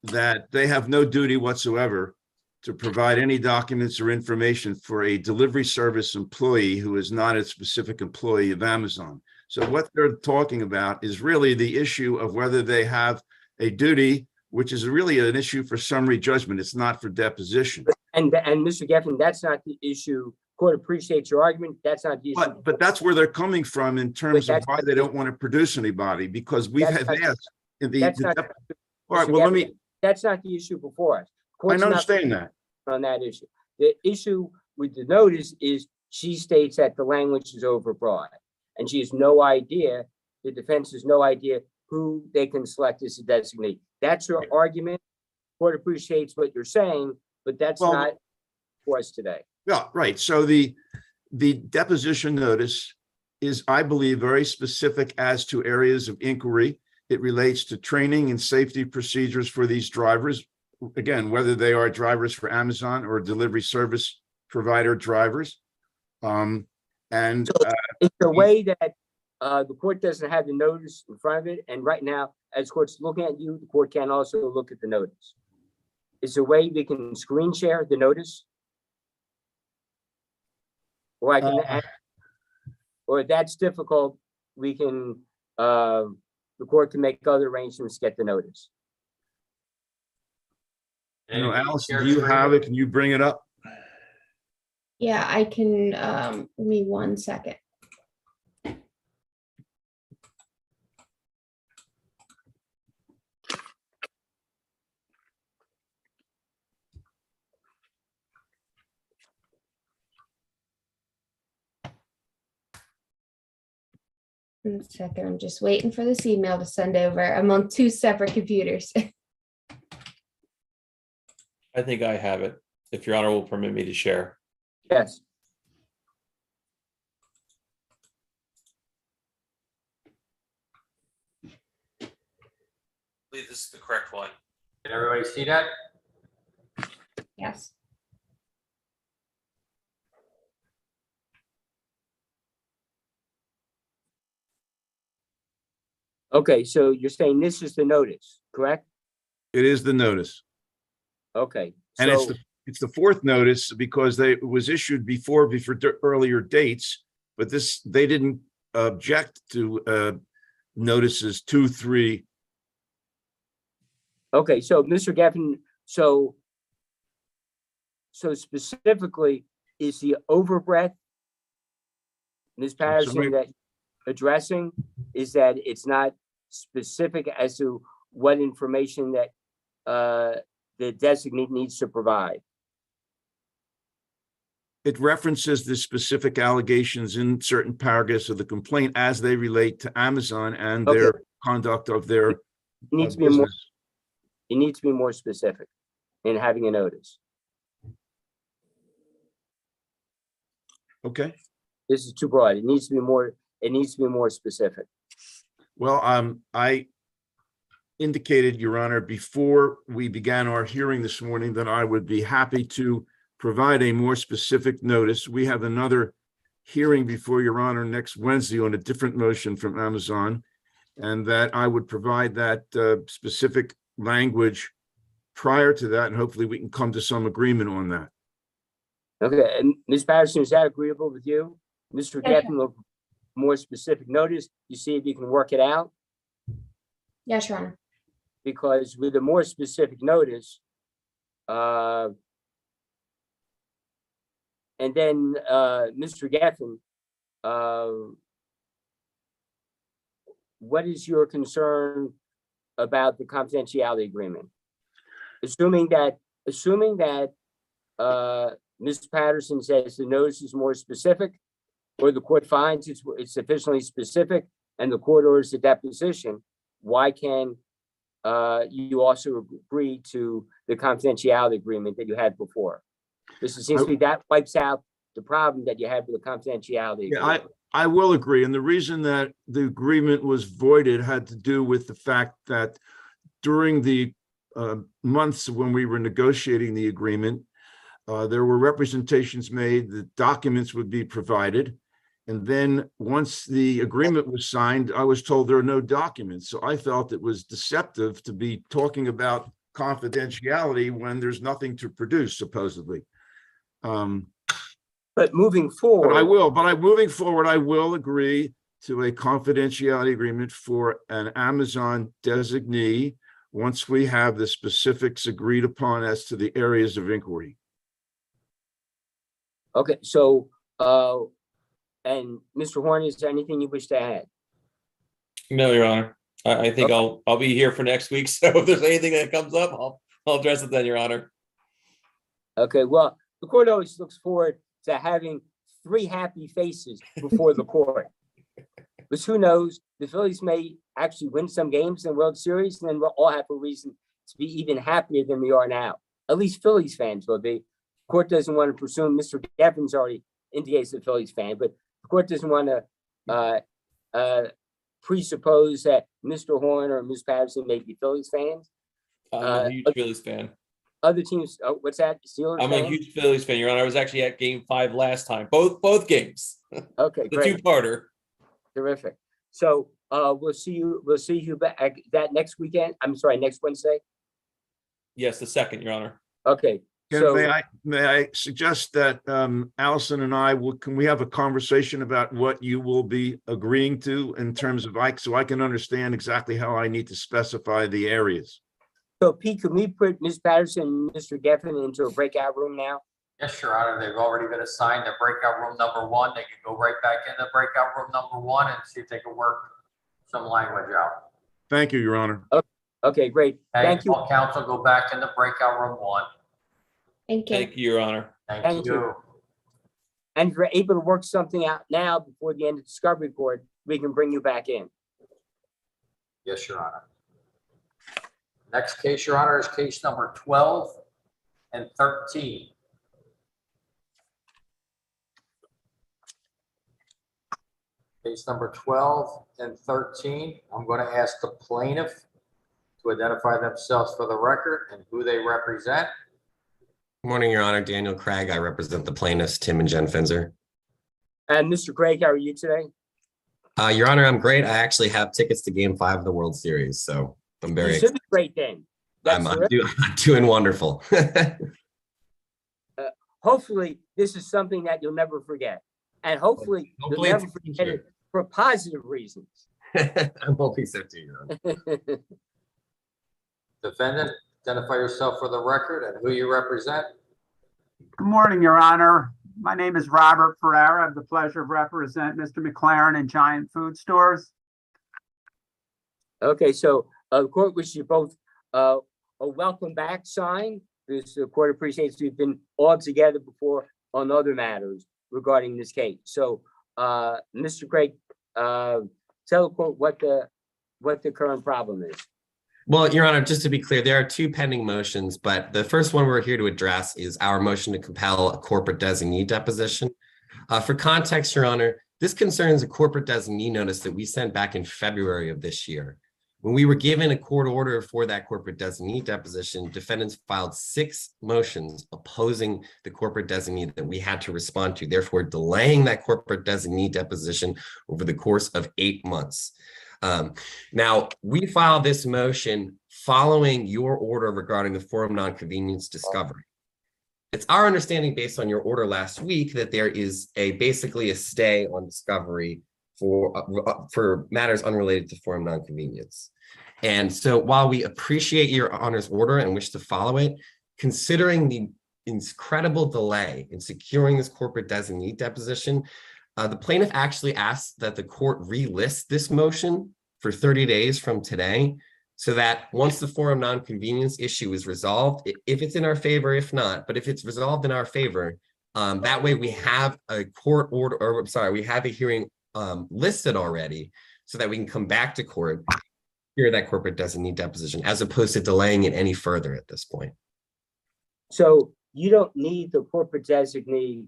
[SPEAKER 8] that they have no duty whatsoever to provide any documents or information for a delivery service employee who is not a specific employee of Amazon. So what they're talking about is really the issue of whether they have a duty, which is really an issue for summary judgment. It's not for deposition.
[SPEAKER 4] And Mr. Geffen, that's not the issue. Court appreciates your argument. That's not the issue.
[SPEAKER 8] But that's where they're coming from in terms of
[SPEAKER 4] that's
[SPEAKER 8] why they don't want to produce anybody, because we
[SPEAKER 4] That's
[SPEAKER 8] have
[SPEAKER 4] not-
[SPEAKER 8] asked.
[SPEAKER 4] That's not,
[SPEAKER 8] All right,
[SPEAKER 4] Mr.
[SPEAKER 8] well, let
[SPEAKER 4] Geffen,
[SPEAKER 8] me,
[SPEAKER 4] that's not the issue before us.
[SPEAKER 8] I
[SPEAKER 4] Court's not
[SPEAKER 8] understand that.
[SPEAKER 4] on that issue. The issue with the notice is she states that the language is overbroad, and she has no idea, the defense has no idea who they can select as a designee. That's your argument. Court appreciates what you're saying, but that's
[SPEAKER 8] Well-
[SPEAKER 4] not for us today.
[SPEAKER 8] Yeah, right. So the deposition notice is, I believe, very specific as to areas of inquiry. It relates to training and safety procedures for these drivers. Again, whether they are drivers for Amazon or delivery service provider drivers. And
[SPEAKER 4] It's a way that the court doesn't have the notice in front of it, and right now, as court's looking at you, the court can also look at the notice. Is there a way we can screen share the notice? Or I can, or if that's difficult, we can, the court can make other arrangements to get the notice.
[SPEAKER 8] Allison, do you have it? Can you bring it up?
[SPEAKER 7] Yeah, I can, give me 1 second. One second, I'm just waiting for this email to send over. I'm on 2 separate computers.
[SPEAKER 9] I think I have it, if Your Honor will permit me to share.
[SPEAKER 4] Yes.
[SPEAKER 9] I believe this is the correct one.
[SPEAKER 1] Can everybody see that?
[SPEAKER 7] Yes.
[SPEAKER 4] Okay, so you're saying this is the notice, correct?
[SPEAKER 8] It is the notice.
[SPEAKER 4] Okay.
[SPEAKER 8] And
[SPEAKER 4] so
[SPEAKER 8] it's the fourth notice because it was issued before earlier dates, but they didn't object to notices 2, 3.
[SPEAKER 4] Okay, so Mr. Geffen, so specifically, is the overbreadth, Ms. Patterson,
[SPEAKER 8] sorry?
[SPEAKER 4] that addressing, is that it's not specific as to what information that the designee needs to provide?
[SPEAKER 8] It references the specific allegations in certain paragraphs of the complaint as they relate to Amazon and their
[SPEAKER 4] Okay.
[SPEAKER 8] conduct of their
[SPEAKER 4] It needs to be more,
[SPEAKER 8] business.
[SPEAKER 4] it needs to be more specific in having a notice.
[SPEAKER 8] Okay.
[SPEAKER 4] This is too broad. It needs to be more specific.
[SPEAKER 8] Well, I indicated, Your Honor, before we began our hearing this morning that I would be happy to provide a more specific notice. We have another hearing before Your Honor next Wednesday on a different motion from Amazon, and that I would provide that specific language prior to that, and hopefully we can come to some agreement on that.
[SPEAKER 4] Okay, and Ms. Patterson, is that agreeable with you? Mr.
[SPEAKER 7] Yes,
[SPEAKER 4] Geffen, look, more specific notice, you see if you can work it out?
[SPEAKER 7] Yes, Your Honor.
[SPEAKER 4] Because with a more specific notice, and then, Mr. Geffen, what is your concern about the confidentiality agreement? Assuming that, Ms. Patterson says the notice is more specific, or the court finds it's sufficiently specific, and the court orders a deposition, why can you also agree to the confidentiality agreement that you had before? Because it seems to be that wipes out the problem that you have with the confidentiality.
[SPEAKER 8] Yeah,
[SPEAKER 4] agreement.
[SPEAKER 8] I will agree. And the reason that the agreement was voided had to do with the fact that during the months when we were negotiating the agreement, there were representations made that documents would be provided. And then once the agreement was signed, I was told there are no documents. So I felt it was deceptive to be talking about confidentiality when there's nothing to produce, supposedly.
[SPEAKER 4] But moving forward.
[SPEAKER 8] Moving forward, I will agree to a confidentiality agreement for an Amazon designee once we have the specifics agreed upon as to the areas of inquiry.
[SPEAKER 4] Okay, so, and Mr. Horn, is there anything you wish to add?
[SPEAKER 9] No, Your Honor. I think
[SPEAKER 4] Okay.
[SPEAKER 9] I'll be here for next week. So if there's anything that comes up, I'll address it then, Your Honor.
[SPEAKER 4] Okay, well, the court always looks forward to having 3 happy faces before the court. Because who knows, the Phillies may actually win some games in the World Series, and then we'll all have a reason to be even happier than we are now. At least Phillies fans will be. The court doesn't want to presume, Mr. Devon's already indicates a Phillies fan, but the court doesn't want to presuppose that Mr. Horn or Ms. Patterson may be Phillies fans.
[SPEAKER 9] I'm a huge Phillies fan.
[SPEAKER 4] Other teams, what's that? Steelers
[SPEAKER 9] I'm
[SPEAKER 4] fan?
[SPEAKER 9] a huge Phillies fan, Your Honor. I was actually at Game 5 last time. Both games.
[SPEAKER 4] Okay,
[SPEAKER 9] The
[SPEAKER 4] great.
[SPEAKER 9] two-parter.
[SPEAKER 4] Terrific. So we'll see you back that next weekend. I'm sorry, next Wednesday.
[SPEAKER 9] Yes, the second, Your Honor.
[SPEAKER 4] Okay.
[SPEAKER 8] Can-
[SPEAKER 4] So
[SPEAKER 8] May I suggest that Allison and I can we have a conversation about what you will be agreeing to in terms of so I can understand exactly how I need to specify the areas.
[SPEAKER 4] Pete, can we put Ms. Patterson and Mr. Geffen into a breakout room now?
[SPEAKER 1] Yes, Your Honor, they've already been assigned to breakout room number 1. They can go right back into breakout room number 1 and see if they can work some language out.
[SPEAKER 8] Thank you, Your Honor.
[SPEAKER 4] Okay, great. Thank you.
[SPEAKER 1] All council, go back into breakout room 1.
[SPEAKER 7] Thank you.
[SPEAKER 9] Thank you, Your Honor.
[SPEAKER 4] Thank
[SPEAKER 1] Thank
[SPEAKER 4] you.
[SPEAKER 1] you.
[SPEAKER 4] And if you're able to work something out now before the end of discovery court, we can bring you back in.
[SPEAKER 1] Yes, Your Honor. Next case, Your Honor, is case number 12 and 13. Case number 12 and 13. I'm going to ask the plaintiff to identify themselves for the record and who they represent.
[SPEAKER 10] Good morning, Your Honor. Daniel Craig. I represent the plaintiffs, Tim and Jen Finzer.
[SPEAKER 4] And Mr. Craig, how are you today?
[SPEAKER 10] Your Honor, I'm great. I actually have tickets to Game 5 of the World Series, so I'm very
[SPEAKER 4] You
[SPEAKER 10] excited.
[SPEAKER 4] should be great then. That's
[SPEAKER 10] I'm
[SPEAKER 4] terrific.
[SPEAKER 10] doing wonderful.
[SPEAKER 4] Hopefully, this is something that you'll never forget. And hopefully,
[SPEAKER 10] Hopefully
[SPEAKER 4] you'll
[SPEAKER 10] it's
[SPEAKER 4] never
[SPEAKER 10] a
[SPEAKER 4] forget
[SPEAKER 10] feature.
[SPEAKER 4] it for positive reasons.
[SPEAKER 10] I'm hoping so too, Your Honor.
[SPEAKER 1] Defendant, identify yourself for the record and who you represent.
[SPEAKER 11] Good morning, Your Honor. My name is Robert Ferrara. I have the pleasure of representing Mr. McLaren and Giant Food Stores.
[SPEAKER 4] Okay, so the court wishes you both a welcome back sign. Because the court appreciates we've been all together before on other matters regarding this case. So, Mr. Craig, tell the court what the current problem is.
[SPEAKER 10] Well, Your Honor, just to be clear, there are 2 pending motions, but the first one we're here to address is our motion to compel a corporate designee deposition. For context, Your Honor, this concerns a corporate designee notice that we sent back in February of this year. When we were given a court order for that corporate designee deposition, defendants filed 6 motions opposing the corporate designee that we had to respond to, therefore delaying that corporate designee deposition over the course of 8 months. Now, we filed this motion following your order regarding the forum nonconvenience discovery. It's our understanding based on your order last week that there is basically a stay on discovery for matters unrelated to forum nonconvenience. And so while we appreciate your Honor's order and wish to follow it, considering the incredible delay in securing this corporate designee deposition, the plaintiff actually asked that the court relist this motion for 30 days from today, so that once the forum nonconvenience issue is resolved, if it's in our favor, if not, but if it's resolved in our favor, that way we have a court order, or I'm sorry, we have a hearing listed already, so that we can come back to court, hear that corporate designee deposition, as opposed to delaying it any further at this point.
[SPEAKER 4] So you don't need the corporate designee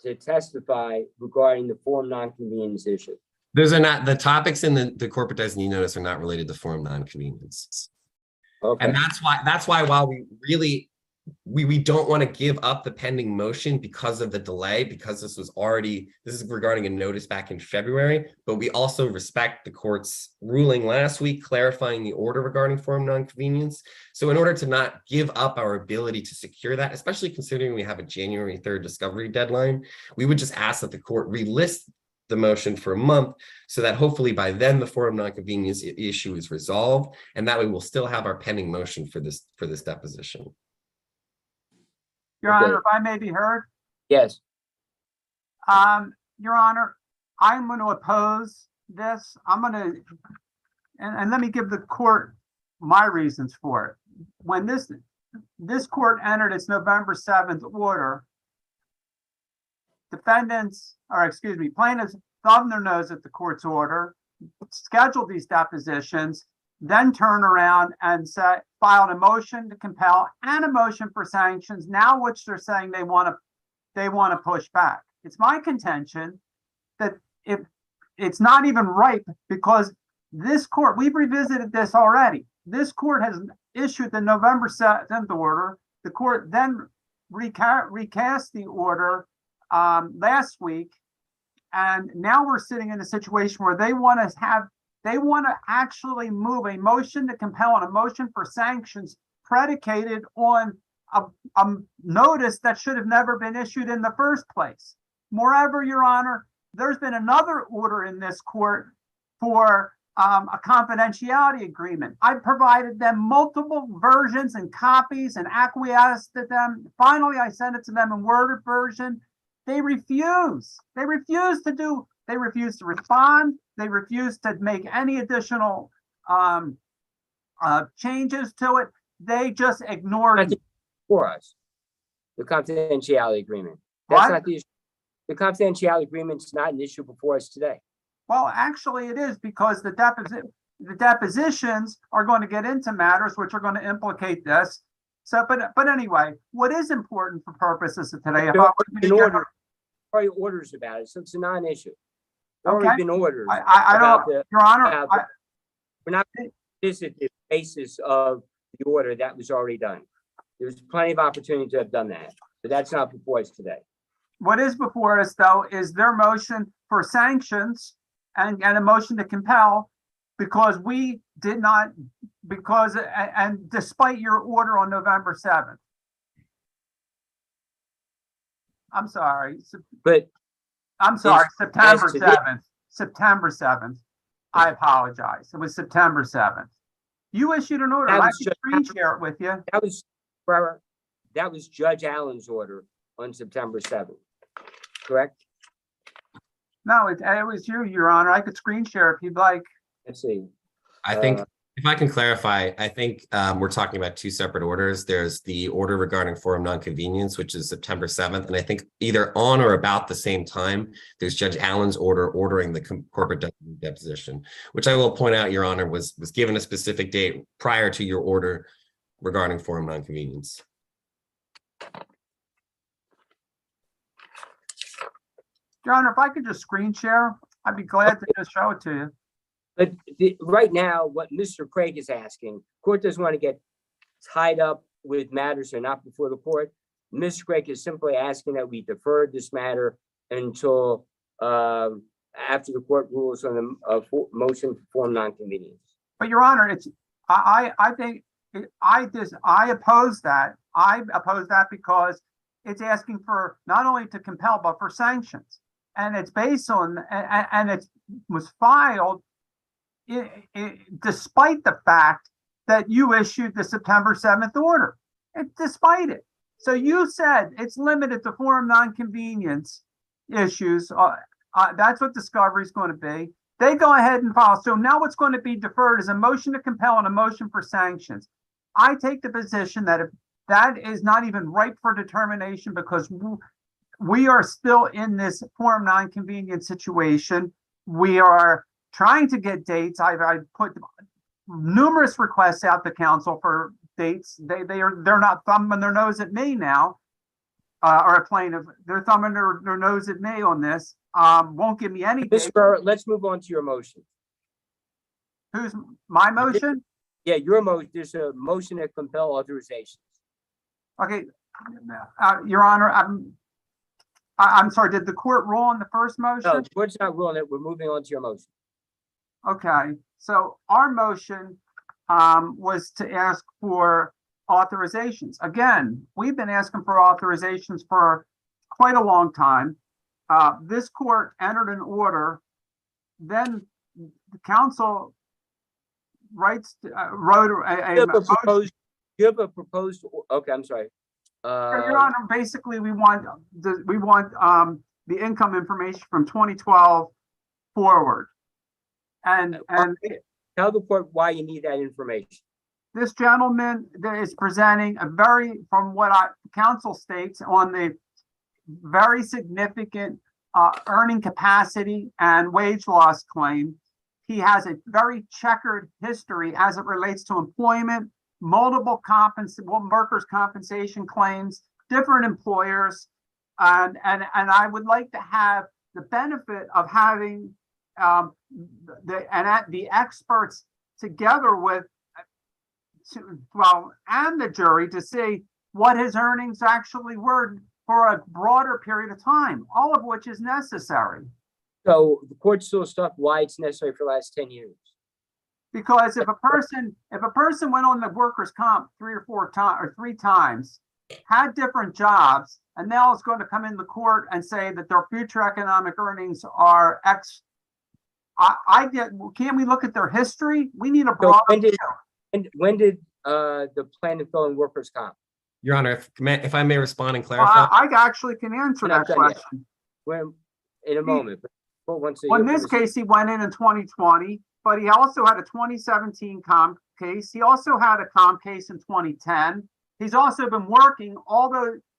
[SPEAKER 4] to testify regarding the forum nonconvenience issue.
[SPEAKER 10] Those are not, the topics in the corporate designee notice are not related to forum nonconvenience.
[SPEAKER 4] Okay.
[SPEAKER 10] And that's why while we really, we don't want to give up the pending motion because of the delay, because this is regarding a notice back in February, but we also respect the court's ruling last week clarifying the order regarding forum nonconvenience. So in order to not give up our ability to secure that, especially considering we have a January 3rd discovery deadline, we would just ask that the court relist the motion for a month so that hopefully by then the forum nonconvenience issue is resolved, and that way we'll still have our pending motion for this deposition.
[SPEAKER 11] Your
[SPEAKER 4] Okay.
[SPEAKER 11] Honor, if I may be heard,
[SPEAKER 4] Yes,
[SPEAKER 11] Your Honor, I'm going to oppose this. I'm going to, and let me give the court my reasons for it. When this court entered its November 7th order, plaintiff's governor knows that the court's order, scheduled these depositions, then turn around and filed a motion to compel and a motion for sanctions, now which they're saying they want to push back. It's my contention that if it's not even ripe, because this court, we've revisited this already. This court has issued the November 7th order. The court then recast the order last week. And now we're sitting in a situation where they want to actually move a motion to compel and a motion for sanctions predicated on a notice that should have never been issued in the first place. Moreover, Your Honor, there's been another order in this court for a confidentiality agreement. I provided them multiple versions and copies and acquiesced to them. Finally, I sent it to them in worded version. They refuse. They refuse to respond. They refuse to make any additional changes to it. They just ignored it.
[SPEAKER 4] for us, the confidentiality agreement.
[SPEAKER 11] What?
[SPEAKER 4] That's not the issue. The confidentiality agreement is not an issue before us today.
[SPEAKER 11] Well, actually it is, because the depositions are going to get into matters which are going to implicate this. So, but anyway, what is important for purposes of today, if I were to
[SPEAKER 4] Been
[SPEAKER 11] give-
[SPEAKER 4] ordered, already orders about it, so it's a non-issue. There
[SPEAKER 11] Okay.
[SPEAKER 4] already been orders.
[SPEAKER 11] I
[SPEAKER 4] about
[SPEAKER 11] don't,
[SPEAKER 4] the-
[SPEAKER 11] Your Honor,
[SPEAKER 4] about the- We're not, this is the basis of the order that was already done. There's plenty of opportunity to have done that, but that's not before us today.
[SPEAKER 11] what is before us, though, is their motion for sanctions and a motion to compel, because we did not, and despite your order on November 7th. I'm sorry,
[SPEAKER 4] But
[SPEAKER 11] September
[SPEAKER 4] as to this-
[SPEAKER 11] 7th, September 7th. I apologize. It was September 7th. You issued an order.
[SPEAKER 4] That
[SPEAKER 11] I
[SPEAKER 4] was
[SPEAKER 11] can
[SPEAKER 4] just-
[SPEAKER 11] screen share it with you.
[SPEAKER 4] that was Judge Allen's order on September 7th, correct?
[SPEAKER 11] No, it was you, Your Honor. I could screen share if you'd like.
[SPEAKER 4] Let's see.
[SPEAKER 10] I think, if I can clarify, I think we're talking about two separate orders. There's the order regarding forum nonconvenience, which is September 7th. And I think either on or about the same time, there's Judge Allen's order ordering the corporate deposition, which I will point out, Your Honor, was given a specific date prior to your order regarding forum nonconvenience.
[SPEAKER 11] Your Honor, if I could just screen share, I'd be glad to just show it to you.
[SPEAKER 4] But right now, what Mr. Craig is asking, court doesn't want to get tied up with matters that are not before the court. Mr. Craig is simply asking that we defer this matter until after the court rules on the motion for forum nonconvenience.
[SPEAKER 11] But Your Honor, I think I oppose that. I oppose that because it's asking for not only to compel, but for sanctions. And it's based on, and it was filed despite the fact that you issued the September 7th order, despite it. So you said it's limited to forum nonconvenience issues. That's what discovery is going to be. They go ahead and file. So now what's going to be deferred is a motion to compel and a motion for sanctions. I take the position that if that is not even ripe for determination, because we are still in this forum nonconvenience situation. We are trying to get dates. I've put numerous requests out to council for dates. They're not thumbing their nose at me now. or a plaintiff, they're thumbing their nose at me on this, won't give me any
[SPEAKER 4] Ms.
[SPEAKER 11] date.
[SPEAKER 4] Ferrara, let's move on to your motion.
[SPEAKER 11] Who's my motion?
[SPEAKER 4] Yeah, your motion, there's a motion to compel authorization.
[SPEAKER 11] Okay, Your Honor, I'm sorry, did the court rule on the first
[SPEAKER 4] No,
[SPEAKER 11] motion?
[SPEAKER 4] the court's not ruling it. We're moving on to your motion.
[SPEAKER 11] Okay, so our motion was to ask for authorizations. Again, we've been asking for authorizations for quite a long time. This court entered an order, then the council wrote
[SPEAKER 4] You
[SPEAKER 11] a
[SPEAKER 4] have a
[SPEAKER 11] motion.
[SPEAKER 4] proposed, okay, I'm sorry.
[SPEAKER 11] Your Honor, basically, we want the income information from 2012 forward. And
[SPEAKER 4] Tell the court why you need that information.
[SPEAKER 11] this gentleman that is presenting from what counsel states on the very significant earning capacity and wage loss claim. He has a very checkered history as it relates to employment, multiple workers' compensation claims, different employers. And I would like to have the benefit of having the experts together with, and the jury to see what his earnings actually were for a broader period of time, all of which is necessary.
[SPEAKER 4] So the court still stuck why it's necessary for the last 10 years.
[SPEAKER 11] Because if a person went on the workers' comp 3 times, had different jobs, and now is going to come in the court and say that their future economic earnings are X, can't we look at their history? We need a
[SPEAKER 4] So
[SPEAKER 11] broader
[SPEAKER 4] when did the plaintiff go in workers' comp?
[SPEAKER 10] Your Honor, if I may respond and
[SPEAKER 11] Well,
[SPEAKER 10] clarify.
[SPEAKER 11] I actually can answer
[SPEAKER 4] We're not
[SPEAKER 11] that
[SPEAKER 4] done yet.
[SPEAKER 11] question.
[SPEAKER 4] When, in a moment. But once
[SPEAKER 11] Well, in this case, he went in 2020, but he also had a 2017 comp case. He also had a comp case in 2010. He's also been working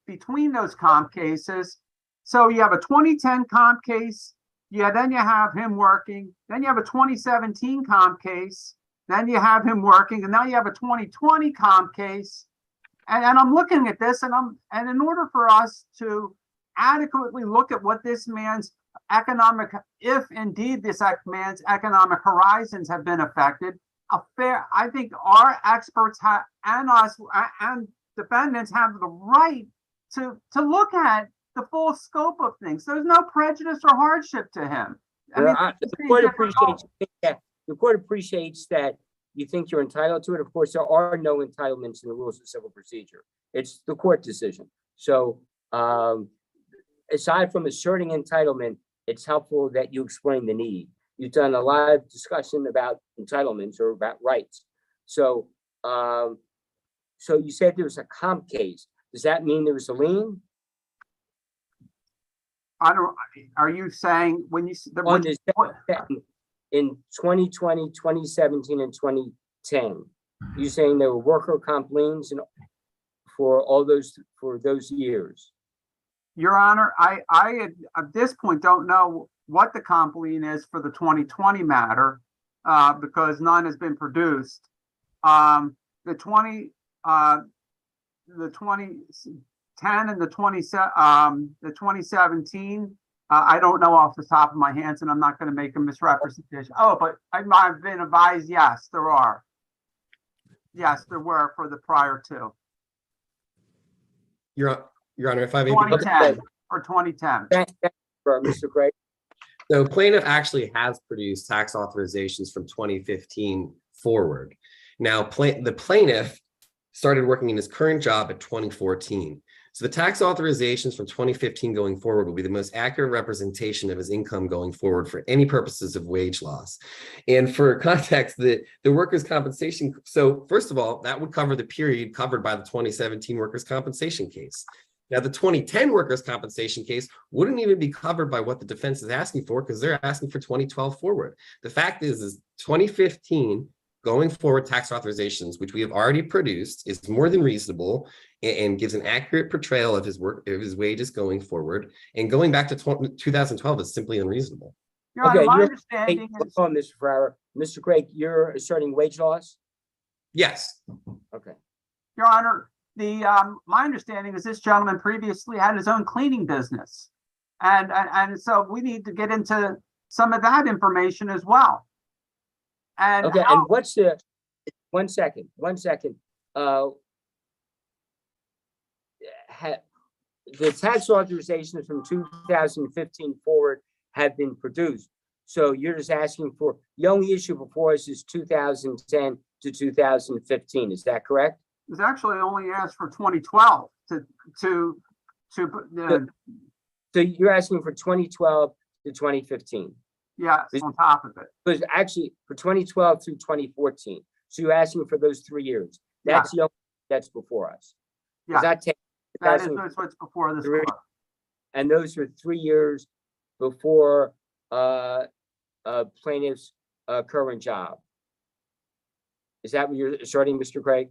[SPEAKER 11] between those comp cases. So you have a 2010 comp case. Then you have him working. Then you have a 2017 comp case. Then you have him working, and now you have a 2020 comp case. And I'm looking at this, and in order for us to adequately look at what this man's if indeed this man's economic horizons have been affected, I think our experts and us and defendants have the right to look at the full scope of things. There's no prejudice or hardship to him.
[SPEAKER 4] The court appreciates that you think you're entitled to it. Of course, there are no entitlements in the rules of civil procedure. It's the court decision. So aside from asserting entitlement, it's helpful that you explain the need. You've done a lot of discussion about entitlements or about rights. So so you said there was a comp case. Does that mean there was a lien?
[SPEAKER 11] Are you saying when you
[SPEAKER 4] On this, in 2020, 2017, and 2010, you saying there were worker comp liens for those years?
[SPEAKER 11] Your Honor, I at this point don't know what the comp lien is for the 2020 matter because none has been produced. The 2010 and the 2017, I don't know off the top of my hands, and I'm not going to make a misrepresentation. Oh, but I've been advised, yes, there are. Yes, there were for the prior two.
[SPEAKER 10] Your Honor, if I may.
[SPEAKER 11] 2010 or 2010.
[SPEAKER 4] Thank you, Mr. Craig.
[SPEAKER 10] So plaintiff actually has produced tax authorizations from 2015 forward. Now, the plaintiff started working in his current job at 2014. So the tax authorizations from 2015 going forward will be the most accurate representation of his income going forward for any purposes of wage loss. And for context, the workers' compensation, so first of all, that would cover the period covered by the 2017 workers' compensation case. Now, the 2010 workers' compensation case wouldn't even be covered by what the defense is asking for because they're asking for 2012 forward. The fact is 2015 going forward tax authorizations, which we have already produced, is more than reasonable and gives an accurate portrayal of his wages going forward. And going back to 2012 is simply unreasonable.
[SPEAKER 11] Your Honor, my understanding is,
[SPEAKER 4] Mr. Ferrara. Mr. Craig, you're asserting wage loss?
[SPEAKER 10] Yes.
[SPEAKER 4] Okay.
[SPEAKER 11] Your Honor, my understanding is this gentleman previously had his own cleaning business. And so we need to get into some of that information as well. And
[SPEAKER 4] Okay, and what's the, one second. The tax authorizations from 2015 forward have been produced. So you're just asking for, the only issue before us is 2010 to 2015, is that correct?
[SPEAKER 11] it was actually only asked for 2012 to
[SPEAKER 4] So you're asking for 2012 to 2015,
[SPEAKER 11] yeah, on top of it.
[SPEAKER 4] because actually for 2012 through 2014. So you're asking for those 3 years. That's the only that's before us.
[SPEAKER 11] Yeah.
[SPEAKER 4] Is that
[SPEAKER 11] That is
[SPEAKER 4] 2000
[SPEAKER 11] what's before this
[SPEAKER 4] Three.
[SPEAKER 11] court.
[SPEAKER 4] And those are 3 years before plaintiff's current job. Is that what you're asserting, Mr. Craig?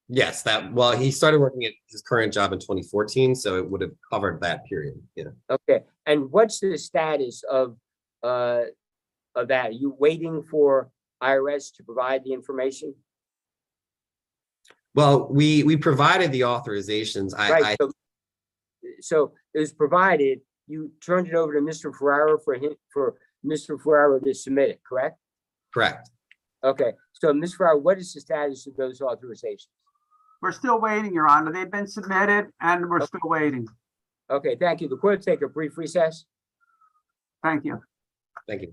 [SPEAKER 10] Yes, well, he started working at his current job in 2014, so it would have covered that period. Yeah.
[SPEAKER 4] Okay, and what's the status of that? Are you waiting for IRS to provide the information?
[SPEAKER 10] Well, we provided the authorizations.
[SPEAKER 4] Right, so it was provided, you turned it over to Mr. Ferraro for Mr. Ferraro to submit it, correct?
[SPEAKER 10] Correct.
[SPEAKER 4] Okay, so Ms. Ferraro, what is the status of those authorizations?
[SPEAKER 11] We're still waiting, Your Honor. They've been submitted and we're still waiting.
[SPEAKER 4] Okay, thank you. The court will take a brief recess.
[SPEAKER 11] Thank you.
[SPEAKER 10] Thank you.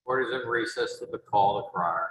[SPEAKER 1] Court is in recess to the call to crier.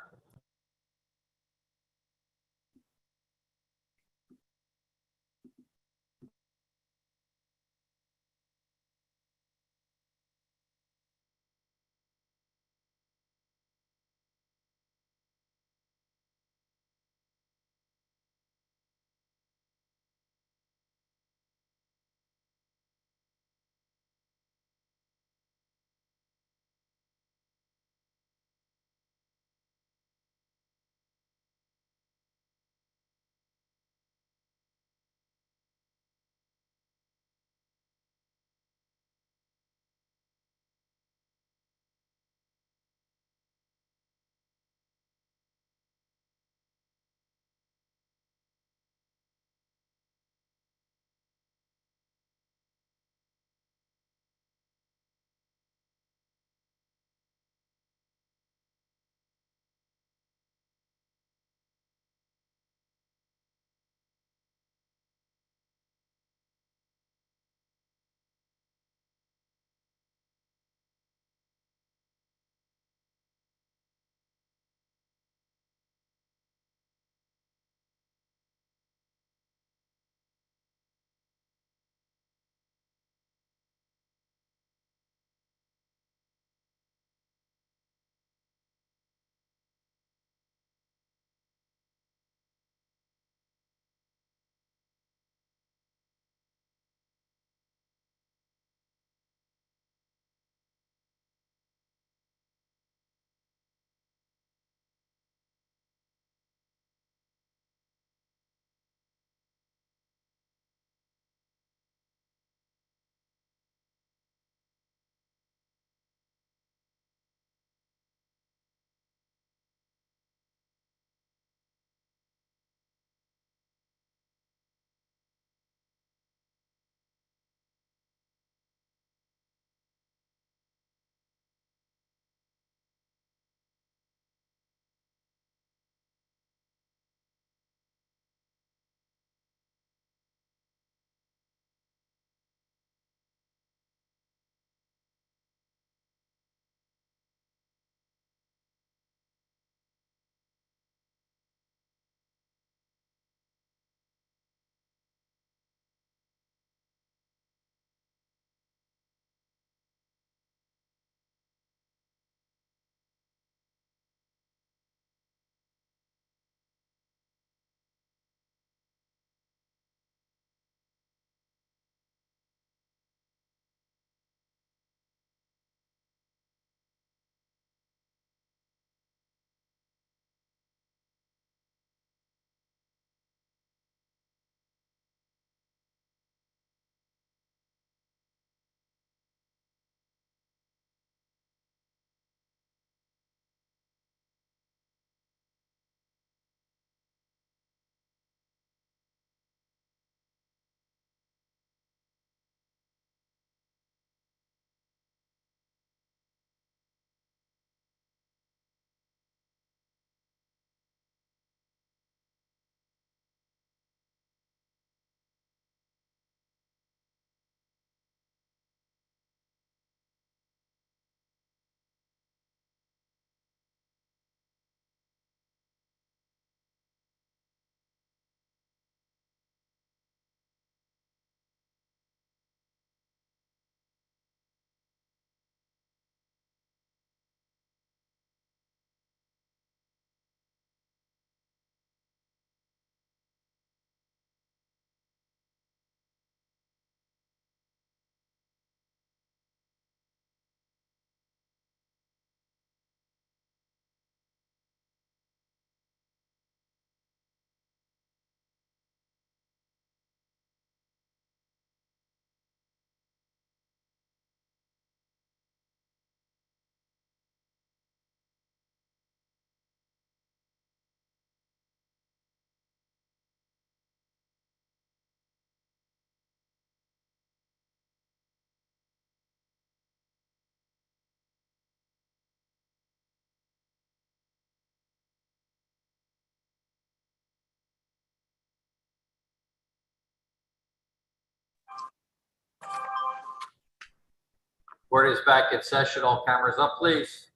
[SPEAKER 1] Court is back in session. All cameras up, please.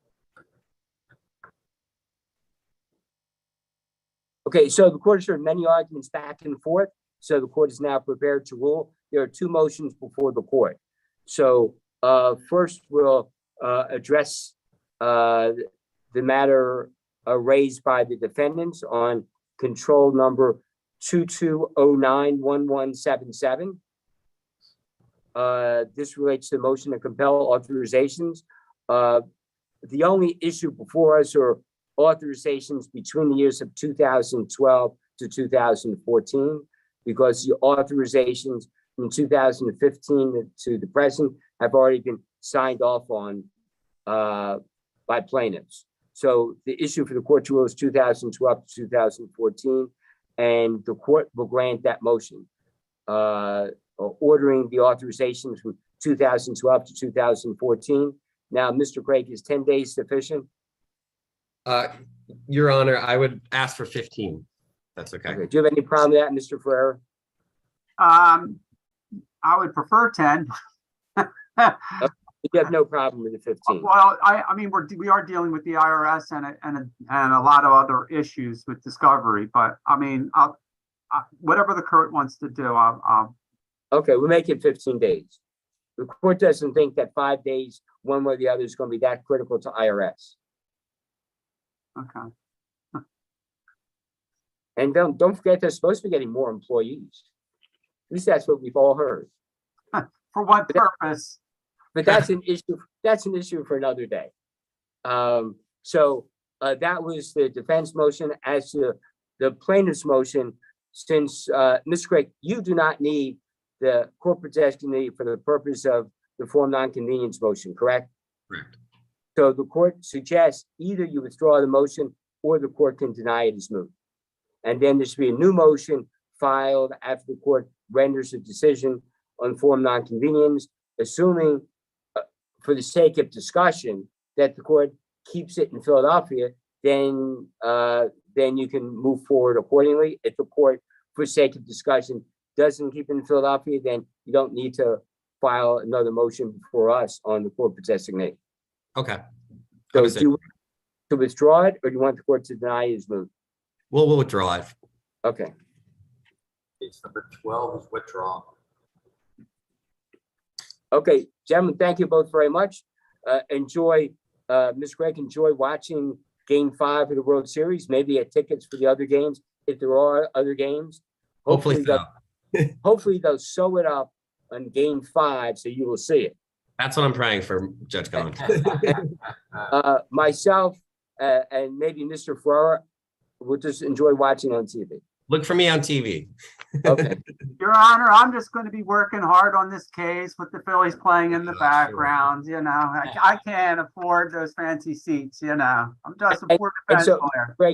[SPEAKER 4] Okay, so the court has heard many arguments back and forth, so the court is now prepared to rule. There are two motions before the court. So first, we'll address the matter raised by the defendants on control number 22091177. This relates to the motion to compel authorizations. The only issue before us are authorizations between the years of 2012 to 2014, because the authorizations from 2015 to the present have already been signed off on by plaintiffs. So the issue for the court to rule is 2012 to 2014, and the court will grant that motion, ordering the authorizations from 2012 to 2014. Now, Mr. Craig, is 10 days sufficient?
[SPEAKER 10] Your Honor, I would ask for 15. That's okay.
[SPEAKER 4] Okay. Do you have any problem with that, Mr. Ferrera?
[SPEAKER 11] I would prefer 10.
[SPEAKER 4] You have no problem with the 15?
[SPEAKER 11] Well, I mean, we are dealing with the IRS and a lot of other issues with discovery, but I mean, whatever the court wants to do,
[SPEAKER 4] Okay, we'll make it 15 days. The court doesn't think that 5 days, one way or the other, is going to be that critical to IRS.
[SPEAKER 11] okay.
[SPEAKER 4] And don't forget, they're supposed to be getting more employees. At least that's what we've all heard.
[SPEAKER 11] For what purpose?
[SPEAKER 4] But that's an issue. That's an issue for another day. So that was the defense motion. As to the plaintiff's motion, since Mr. Craig, you do not need the corporate designee for the purpose of the form non-convenience motion, correct?
[SPEAKER 10] Correct.
[SPEAKER 4] So the court suggests either you withdraw the motion or the court can deny it as moot. And then there should be a new motion filed after the court renders a decision on form non-convenience, assuming for the sake of discussion that the court keeps it in Philadelphia, then you can move forward accordingly. If the court, for sake of discussion, doesn't keep it in Philadelphia, then you don't need to file another motion before us on the corporate designate.
[SPEAKER 10] Okay.
[SPEAKER 4] So
[SPEAKER 10] Understood.
[SPEAKER 4] do you want to withdraw it, or do you want the court to deny it as moot?
[SPEAKER 10] We'll withdraw it.
[SPEAKER 4] Okay.
[SPEAKER 1] Case number 12 is withdrawn.
[SPEAKER 4] Okay, gentlemen, thank you both very much. Enjoy, Ms. Gregg, enjoy watching Game 5 of the World Series. Maybe get tickets for the other games if there are other games.
[SPEAKER 10] Hopefully so.
[SPEAKER 4] Hopefully they'll sew it up on Game 5 so you will see it.
[SPEAKER 10] That's what I'm praying for, Judge Collins.
[SPEAKER 4] Myself and maybe Mr. Ferrara will just enjoy watching on TV.
[SPEAKER 10] Look for me on TV.
[SPEAKER 4] Okay.
[SPEAKER 11] Your Honor, I'm just going to be working hard on this case with the Phillies playing in the
[SPEAKER 10] Sure.
[SPEAKER 11] background. You know, I can't afford those fancy seats. You know, I'm just a poor
[SPEAKER 4] and
[SPEAKER 11] defense
[SPEAKER 4] so-
[SPEAKER 11] lawyer.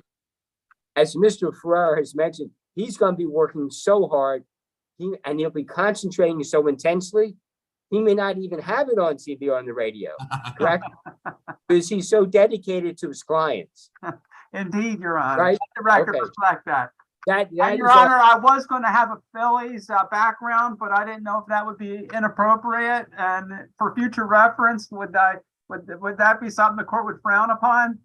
[SPEAKER 4] As Mr. Ferrara has mentioned, he's going to be working so hard, and he'll be concentrating so intensely, he may not even have it on TV or on the radio, correct? Because he's so dedicated to his clients.
[SPEAKER 11] Indeed, Your Honor.
[SPEAKER 4] Right?
[SPEAKER 11] Let the record
[SPEAKER 4] Okay.
[SPEAKER 11] reflect that.
[SPEAKER 4] That
[SPEAKER 11] And
[SPEAKER 4] is
[SPEAKER 11] Your
[SPEAKER 4] all-
[SPEAKER 11] Honor, I was going to have a Phillies background, but I didn't know if that would be inappropriate. And for future reference, would that be something the court would frown upon?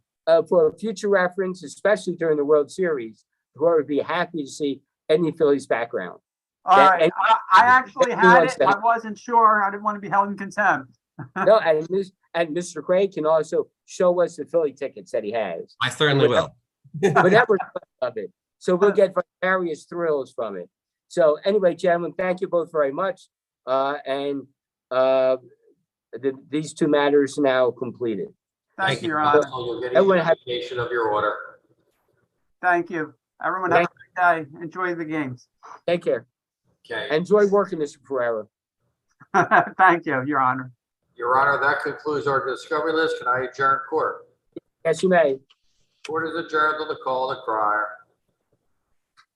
[SPEAKER 4] for future reference, especially during the World Series, the court would be happy to see any Phillies background.
[SPEAKER 11] All
[SPEAKER 4] Yeah,
[SPEAKER 11] right,
[SPEAKER 4] and-
[SPEAKER 11] I actually had
[SPEAKER 4] Everyone's
[SPEAKER 11] it.
[SPEAKER 4] that.
[SPEAKER 11] I wasn't sure. I didn't want to be held in contempt.
[SPEAKER 4] No, and Mr. Craig can also show us the Philly tickets that he has,
[SPEAKER 10] I certainly will.
[SPEAKER 4] whatever of it. So we'll get various thrills from it. So anyway, gentlemen, thank you both very much. These two matters now completed.
[SPEAKER 11] Thank you, Your
[SPEAKER 10] you.
[SPEAKER 11] Honor.
[SPEAKER 1] So you'll get
[SPEAKER 4] Everyone
[SPEAKER 1] a
[SPEAKER 4] have-
[SPEAKER 1] indication of your order.
[SPEAKER 11] Thank you. Everyone have a great day. Enjoy the games.
[SPEAKER 4] Take care.
[SPEAKER 1] Okay.
[SPEAKER 4] Enjoy working, Mr. Ferrera.
[SPEAKER 11] Thank you, Your Honor.
[SPEAKER 1] Your Honor, that concludes our discovery list. Can I adjourn court?
[SPEAKER 4] Yes, you may.
[SPEAKER 1] Court is adjourned on the call of the crier.